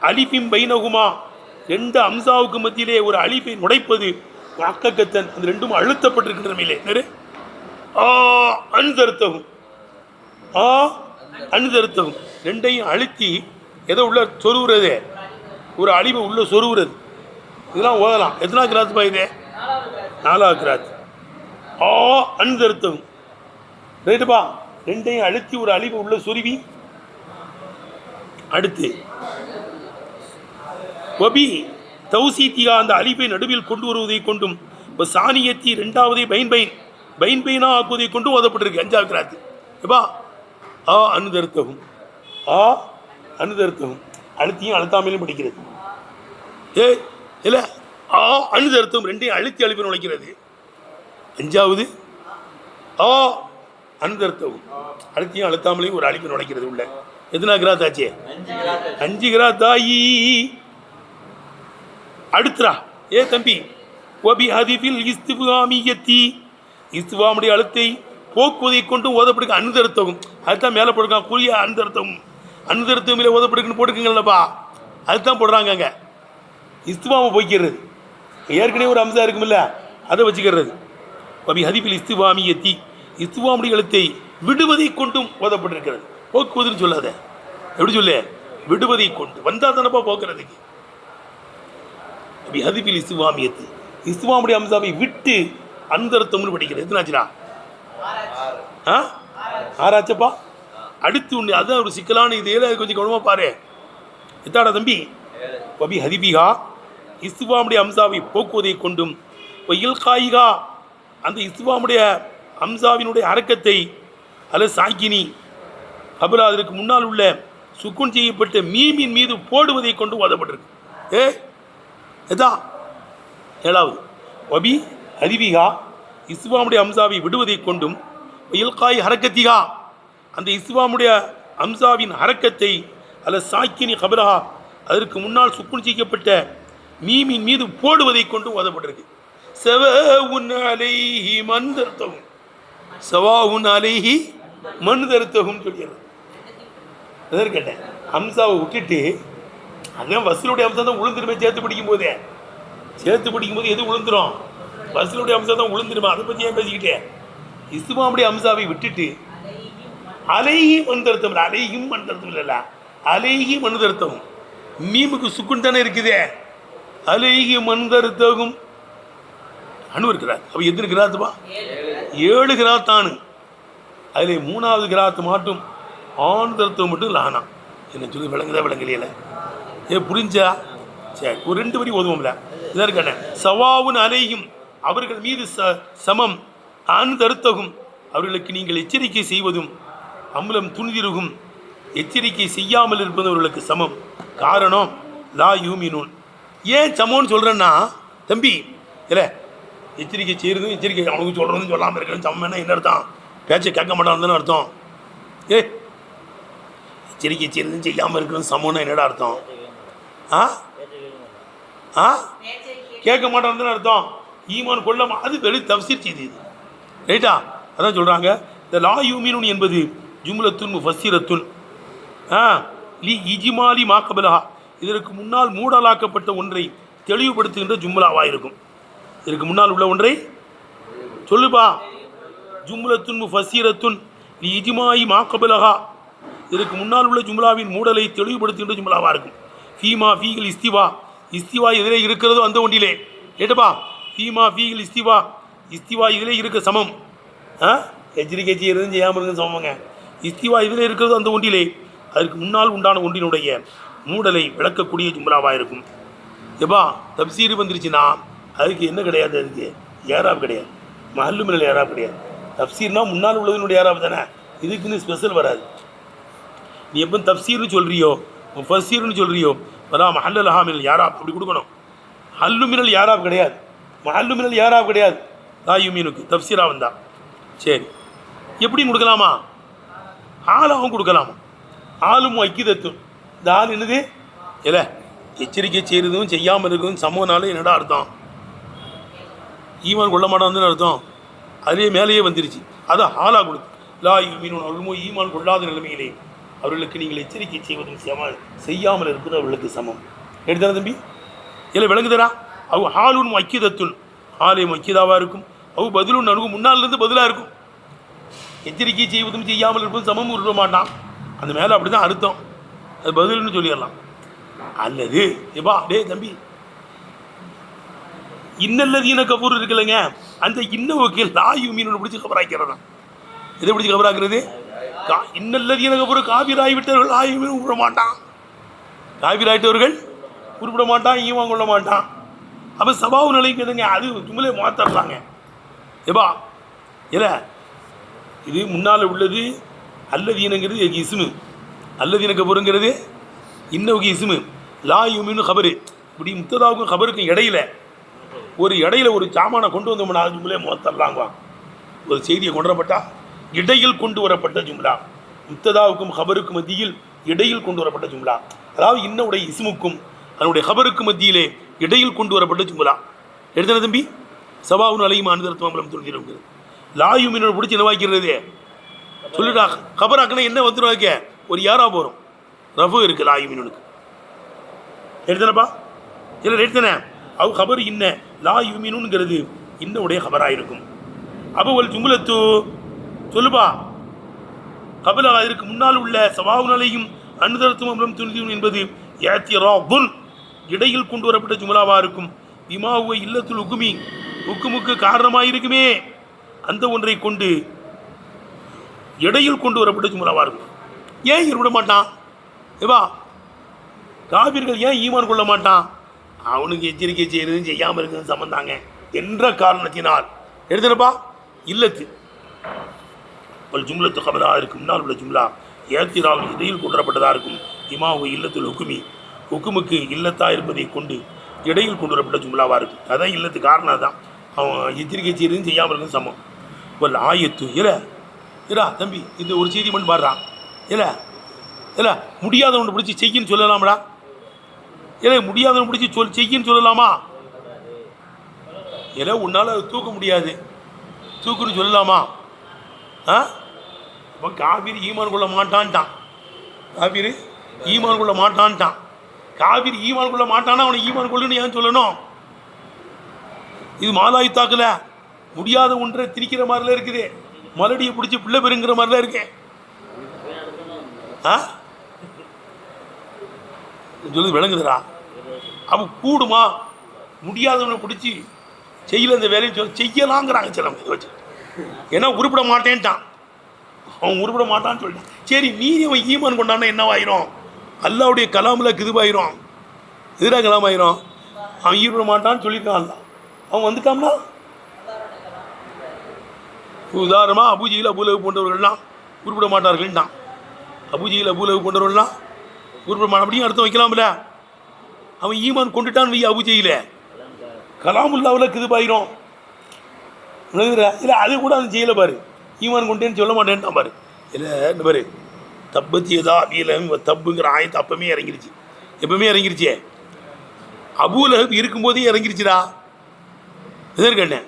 அலிஃபின் பைனகுமா, 2 அம்சாவுக்கு மத்தியிலே ஒரு அலிஃபை நுழைப்பது அக்கத்தன், அந்த 2ம் அழுத்தப்பட்டிருக்கின்ற மேலே அனுதர்த்தகும் அனுதர்த்தகும் 2ஐயும் அழுத்தி எதை உள்ள சொருவுறது? ஒரு அலிஃபை உள்ள சொருவுறது. இதெல்லாம் ஓதலாம். எத்தனா கிராத்து பா இது? 4வது கிராத்து. அனுதர்த்தகும் ரைட்டுப்பா. 2ஐயும் அழுத்தி ஒரு அலிஃபை உள்ள சொருவி. அடுத்து ஒபி தௌசீத்தியா, அந்த அலிஃபை நடுவில் கொண்டு வருவதை கொண்டும் சானியத்தி 2வது பைன் ஆக்குவதை கொண்டும் ஓதப்பட்டிருக்கு. 5வது கிராத்து. எப்பா அனுதர்த்தகும் அனுதர்த்தகும் அழுத்தியும் அழுத்தாமலும் படிக்கிறது. இல்லை அனுதர்த்தம் 2ஐயும் அழுத்தி அழிப்பு நுழைக்கிறது. 5வது அனுதர்த்தகும் அழுத்தியும் அழுத்தாமலையும் ஒரு அழிப்பு நுழைக்கிறது உள்ள. எத்தனா கிராத் ஆச்சு? 5 கிராத்தாயி. அடுத்துரா தம்பி ஒபி ஹதிஃபில் இஸ்திஃபாமியத்தி, இஸ்திஃபாமுடைய அழுத்தை போக்குவதை கொண்டு ஓதப்படுக்க அனுதர்த்தகும். அதுதான் மேலே போடுறாங்க குறிய அனுதர்த்தகும். அனுதர்த்தம் இல்லை ஓதப்படுக்குன்னு போட்டுக்குங்களப்பா, அதுதான் போடுறாங்க. அங்கே இஸ்திஃபாமை போய்க்கிறது. ஏற்கனவே ஒரு அம்சம் இருக்குமில்ல, அதை வச்சுக்கிறது. ஒபி ஹதிஃபில் இஸ்திஃபாமியத்தி, இஸ்திஃபாமுடைய அழுத்தை விடுவதை கொண்டும் ஓதப்பட்டிருக்கிறது. போக்குவதுன்னு சொல்லாத, எப்படி சொல்லு? விடுவதை கொண்டு வந்தால் தானப்பா போக்குறதுக்கு. ஹதிஃபில் இஸ்திஃபாமியத்து, இஸ்திஃபாமுடைய அம்சாவை விட்டு அந்தர்த்தம்னு படிக்கிறது. எத்தனாச்சுடா? 6ஆச்சப்பா. அடுத்து ஒன்று, அதுதான் ஒரு சிக்கலான இது. கொஞ்சம் கவனமாக பாரு. எத்தாடா தம்பி? ஒபி ஹதிபிகா, இஸ்திஃபாமுடைய அம்சாவை போக்குவதை கொண்டும் இல்காயிகா, அந்த இஸ்திஃபாமுடைய அம்சாவினுடைய அரக்கத்தை அல்லது சாக்கினி கபலா, அதற்கு முன்னால் உள்ள சுக்குன் செய்யப்பட்ட மீமின் மீது போடுவதை கொண்டு ஓதப்பட்டிருக்கு. எதா 7வது ஒபி ஹதிபிகா, இஸ்திஃபாமுடைய அம்சாவை விடுவதை கொண்டும் இல்காய் ஹரக்கத்திகா, அந்த இஸ்திஃபாமுடைய அம்சாவின் ஹரக்கத்தை அல்லது சாக்கினி கபலா, அதற்கு முன்னால் சுக்குன் செய்யப்பட்ட மீமின் மீது போடுவதை கொண்டு ஓதப்பட்டிருக்கு. சவாஉன் அலைஹி மன் தர்த்தகும், சவாஉன் அலைஹி மன் தர்த்தகும் சொல்லிடுறது. எதற்கு கேட்டேன்? அம்சாவை விட்டுட்டு அதான் வசூலுடைய அம்சம் தான் உளுந்துருமே. சேர்த்து பிடிக்கும் போது எது உளுந்துரும்? வசூலுடைய அம்சம் தான் உளுந்துருமா. அதை பற்றி ஏன் பேசிக்கிட்டேன்? இஸ்திஃபாமுடைய அம்சாவை விட்டுட்டு அலைஹி மன்தர்த்தம், அலைஹிம் மன்தர்த்தம் இல்லைல்ல, அலைஹி மன்தர்த்தம். மீமுக்கு சுக்குன் தானே இருக்குதே. அலைஹி மன்தர்த்தகும் அனு இருக்கிறார். அப்போ எத்தனை கிராத்துப்பா? 7 கிராத்தானு. அதில் 3வது கிராத்து மாட்டும் ஆண் தர்த்தம் மட்டும் லானா. என்ன சொல்லி விளங்குதா விளங்கலையில? புரிஞ்சா? சரி, ஒரு 2 வரி ஓதுவோம்ல. இதற்கான சவாவுன் அலையும், அவர்கள் மீது சமம். ஆண் தருத்தகும், அவர்களுக்கு நீங்கள் எச்சரிக்கை செய்வதும் அம்பலம் துணிதிருகும் எச்சரிக்கை செய்யாமல் இருப்பது அவர்களுக்கு சமம். காரணம் லா யூமினூன். ஏன் சமம்னு சொல்கிறேன்னா தம்பி, இல்லை எச்சரிக்கை செய்கிறதும் எச்சரிக்கை அவனுக்கு சொல்கிறதும் சொல்லாமல் இருக்கிறது சமம்னா என்ன அர்த்தம்? பேச்சை கேட்க மாட்டான்னு அர்த்தம். எச்சரிக்கை செய்கிறதும் செய்யாமல் இருக்கிறது சமம்னா என்னடா அர்த்தம்? கேட்க மாட்டான்னு அர்த்தம். ஈமான் கொள்ளாம, அது வெளி தஃப்சீர் செய்து ரைட்டா. அதான் சொல்கிறாங்க, இந்த லா யூமினூன் என்பது ஜும்லத்துன் முஃபஸ்ஸிரத்துன் லி இஜ்மாலி மாக்கபலஹா, இதற்கு முன்னால் மூடலாக்கப்பட்ட ஒன்றை தெளிவுபடுத்துகின்ற ஜும்லாவாக இருக்கும். இதற்கு முன்னால் உள்ள ஒன்றை சொல்லுப்பா. ஜும்லத்துன் முஃபஸ்ஸிரத்துன் லி இஜ்மாலி மாக்கபலஹா, இதற்கு முன்னால் உள்ள ஜும்லாவின் மூடலை தெளிவுபடுத்துகின்ற ஜும்லாவாக இருக்கும். ஃபீமா ஃபீகில் இஸ்திவா, இஸ்திவா எதிலே இருக்கிறதோ அந்த ஒன்றிலே. கேட்டுப்பா, ஃபீமா ஃபீகில் இஸ்திவா, இஸ்திவா இதிலே இருக்க சமம். எச்சரிக்கை செய்யறதும் செய்யாமல் இருக்கிறது சமங்க. இஸ்திவா இதில் இருக்கிறதோ அந்த ஒன்றிலே அதற்கு முன்னால் உண்டான ஒன்றினுடைய மூடலை விளக்கக்கூடிய ஜும்லாவாக இருக்கும். எப்பா தப்சீர் வந்துருச்சுன்னா அதுக்கு என்ன கிடையாது? அதுக்கு ஏராப் கிடையாது, மஹல்லு மினல் ஏராப் கிடையாது. தப்சீர்னா முன்னால் உள்ளதனுடைய ஏராப் தானே, இதுக்குன்னு ஸ்பெஷல் வராது. நீ எப்போ தப்சீர்னு சொல்கிறியோ முஃபஸ்ஸீர்னு சொல்கிறியோ வரா மஹல்லல் ஹாமில் யாராப் அப்படி கொடுக்கணும். அல்லுமினல் யாராப் கிடையாது, அல்லுமினல் யாராப் கிடையாது. லாயுமீனுக்கு தப்சீரா வந்தா சரி எப்படி கொடுக்கலாமா? ஆளாவும் கொடுக்கலாமா? ஆளும் ஐக்கியத்தும். இந்த ஆள் என்னது இல்லை எச்சரிக்கை செய்கிறதும் செய்யாமல் இருக்கிறதும் சமூகனால என்னடா அர்த்தம்? ஈமான் கொள்ள மாட்டான்னு அர்த்தம். அதுலேயே மேலேயே வந்துருச்சு. அதான் ஆளாக கொடுத்து லாயுமீன் அவர்களும் ஈமான் கொள்ளாத நிலைமையிலே அவர்களுக்கு நீங்கள் எச்சரிக்கை செய்வதும் செய்யாமல் இருப்பது அவர்களுக்கு சமம். எடுத்தான தம்பி இல்லை விளங்குதரா? அவ ஹாலுன் ஐக்கியத்துன் ஆலயம் ஐக்கியதாவாக இருக்கும். அவ பதிலும் நடுவும் முன்னாலிருந்து பதிலாக இருக்கும். எச்சரிக்கை செய்வதும் செய்யாமல் இருப்பதும் சமமும் இருக்க மாட்டான். அந்த மேலே அப்படி தான் அர்த்தம். அது பதில்னு சொல்லிடலாம். அல்லது எப்பா டே தம்பி இன்னல்லதீன கபூர் இருக்குல்லங்க, அந்த இன்னவுக்கு லாயுமீன் பிடிச்சி கபராக்கிறது. எதை பிடிச்சி கபராக்கிறது? இன்னல்லதீன கபூர் காவிராகிவிட்டவர்கள் லாயுமீன் உருப்பட மாட்டான். காவிராயிட்டவர்கள் உருப்பிட மாட்டான், ஈமான் கொள்ள மாட்டான். அப்போ சபாவு நிலைக்குதுங்க. அது உங்களே மாற்றலாங்க. ஏப்பா இல்லை இது முன்னால் உள்ளது அல்லதீனங்கிறது இஸ்மு, அல்லதீன கபூருங்கிறது இன்னவுக்கு இஸ்மு, லாயுமீன் கபரு. இப்படி முத்ததாவுக்கும் கபருக்கும் இடையில ஒரு சாமானை கொண்டு வந்தோம்னா அது ஜும்லே மொத்தரலாங்க. ஒரு செய்தியை கொண்டு வரப்பட்டா இடையில் கொண்டு வரப்பட்ட ஜும்லா, முத்ததாவுக்கும் ஹபருக்கும் மத்தியில் இடையில் கொண்டு வரப்பட்ட ஜும்லா. அதாவது இன்னுடைய இஸ்முக்கும் அதனுடைய ஹபருக்கு மத்தியிலே இடையில் கொண்டு வரப்பட்ட ஜும்லா. எடுத்தன தம்பி சபாவுன் அலையும் அனுதர்த்தம் சொல்லிடுங்க. லாயுமீனோட பிடிச்சி என்ன வாய்க்கிறது சொல்லிட்டா ஹபராக்குன்னா என்ன வந்துடுவாங்க? ஒரு யாரா போகிறோம் ரஃபு இருக்குது லாயுமீனுக்கு. எடுத்தனப்பா இல்லை எடுத்தனே அவ் ஹபர் இன்ன லாயுமீனுங்கிறது இன்னுடைய ஹபராக இருக்கும். அப்போ ஒரு ஜும்லத்து சொல்லுப்பா கபலாக இருக்கு முன்னால் உள்ள சவாவுனாலையும் அனுதரத்தும் துணியும் என்பது ஏத்தியராபுல் இடையில் கொண்டு வரப்பட்ட ஜுமலாவாக இருக்கும். விமாவை இல்லத்துல் உக்குமி உக்குமுக்கு காரணமாக இருக்குமே அந்த ஒன்றை கொண்டு இடையில் கொண்டு வரப்பட்ட ஜுமலாவாக இருக்கும். ஏன் இருவிட மாட்டான்? ஏவா காவிர்கள் ஏன் ஈமான் கொள்ள மாட்டான்? அவனுக்கு எச்சரிக்கை செய்யறதும் செய்யாமல் இருக்கிறது சம்பந்தாங்க என்ற காரணத்தினால். எடுத்துனப்பா இல்லத்து ஒரு ஜும்லத்து கபலாக இருக்கும். முன்னால் உள்ள ஜும்லா ஏத்திரால் இடையில் கொண்டு வரப்பட்டதாக இருக்கும். இமாவு இல்லத்துல் ஹுக்குமி ஹுக்குமுக்கு இல்லத்தாக இருப்பதை கொண்டு இடையில் கொண்டு வரப்பட்ட ஜும்லாவாக இருக்கும். அதான் இல்லத்து காரணம் தான். அவன் எச்சரிக்கை செய்யறதும் செய்யாமல் இருக்கும் சமம். ஒரு ஆயத்து இல்லா தம்பி இந்த ஒரு செய்தி மட்டும் பாடுறான் இல்லை முடியாதவனை பிடிச்சி செய்யின்னு சொல்லலாமடா? இல்லை முடியாதவனை பிடிச்சி செய்யின்னு சொல்லலாமா? ஏன்னா உன்னால் தூக்க முடியாது தூக்குன்னு சொல்லலாமா? இப்போ காவிரி ஈமான் கொள்ள மாட்டான்ட்டான். காவிரி ஈமான் கொள்ள மாட்டான்ட்டான். காவிரி ஈமான் கொள்ள மாட்டானா அவனை ஈமான் கொள்ளுன்னு ஏன் சொல்லணும்? இது மாலாயுத்தாக்கல முடியாத ஒன்றை திரிக்கிற மாதிரிலாம் இருக்குது. மலடியை பிடிச்சி பிள்ளை பெருங்கிற மாதிரிலாம் இருக்கேன். சொல்லி விளங்குதுடா. அவ கூடுமா? முடியாதவனை பிடிச்சி செய்யல இந்த வேலையை சொல்லி செய்யலாங்கிறாங்க சில வச்சு. ஏன்னா உருப்பிட மாட்டேன்ட்டான். அவன் உருப்பிட மாட்டான்னு சொல்லிட்டான். சரி மீறி அவன் ஈமான் கொண்டான்னா என்னவாயிரும்? அல்லாவுடைய கலாமில் கிதுபாயிரும். எதிராக கலாமாயிரும். அவன் ஈடுபட மாட்டான்னு சொல்லியிருக்கான். அவன் வந்துட்டான்னா உதாரணமாக அபூஜையில் அபூலகு போன்றவர்கள்லாம் உருப்பிட மாட்டார்கள்ட்டான். அபூஜையில் அபூலகு போன்றவர்கள்லாம் உருப்பிட மாட்டான் அப்படியும் அர்த்தம் வைக்கலாம்ல. அவன் ஈமான் கொண்டுட்டான் வை அபூஜையில் கலாமுல்லாவில் கிதுபாயிரும். இல்லை அது கூட அவன் செய்யலை பாரு. ஈமான் கொண்டேன்னு சொல்ல மாட்டேன்ட்டான் பாரு. இல்லை இந்த பாரு தப்பத்தியதா அபியலகம் தப்புங்கிற ஆயத்தை அப்பவுமே இறங்கிருச்சு. எப்பவுமே இறங்கிருச்சே. அபூலகம் இருக்கும்போதே இறங்கிருச்சுடா. எதற்கண்ணே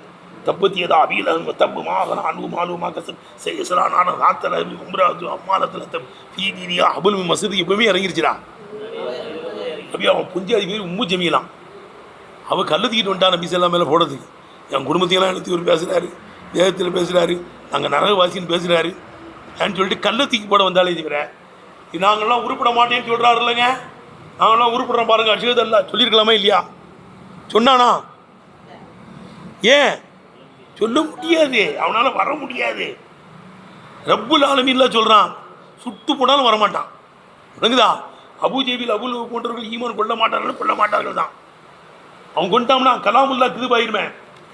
தப்பத்தியதா அபியலகம் தப்பு மாகனா அன்பு மாலுமா கசம் செய்யலான ராத்தல உம்ராது அம்மாலத்தில் தப் ஃபீனியா அபுல் மசூது எப்பவுமே இறங்கிருச்சுடா. அப்படியே அவன் புஞ்சாதி பேர் உம்மு ஜமியலாம். அவள் கல்லுத்திக்கிட்டு வந்துட்டான் நபி ஸல்லல்லாஹு மேலே போடுறதுக்கு. என் குடும்பத்தையெல்லாம் எழுத்து ஒரு பேசுகிறாரு, தேகத்தில் பேசுகிறாரு, நாங்கள் நரகவாசின்னு பேசுகிறாரு ஏன்னு சொல்லிட்டு கல்லுத்திக்கு போட வந்தாலே தவிர நாங்கள்லாம் உருப்பிட மாட்டேன்னு சொல்கிறாரு இல்லைங்க. நாங்கள்லாம் உருப்பிட்றோம் பாருங்கள் அஷஹது சொல்லியிருக்கலாமா இல்லையா? சொன்னானா? ஏன் சொல்ல முடியாது, அவனால் வர முடியாது. ரப்புல் ஆலமீன்லாம் சொல்கிறான் சுட்டு போனாலும் வரமாட்டான். விளங்குதா? அபூஜேபில் அபுல் போன்றவர்கள் ஈமான் கொள்ள மாட்டார்கள் தான். அவன் கொண்டாம்னா கலாமுல்லா கிதுபாயிருமே.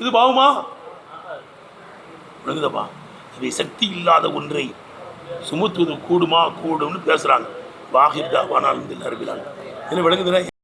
இது பாவமா? விளங்குதப்பா? இவை சக்தி இல்லாத ஒன்றை சுமத்துவது கூடும்னு பேசுகிறாங்க. வாஹிர் தாவானா அல்ஹம்துலில்லாஹி ரப்பில் ஆலமீன். என்ன விளங்குதுன்னா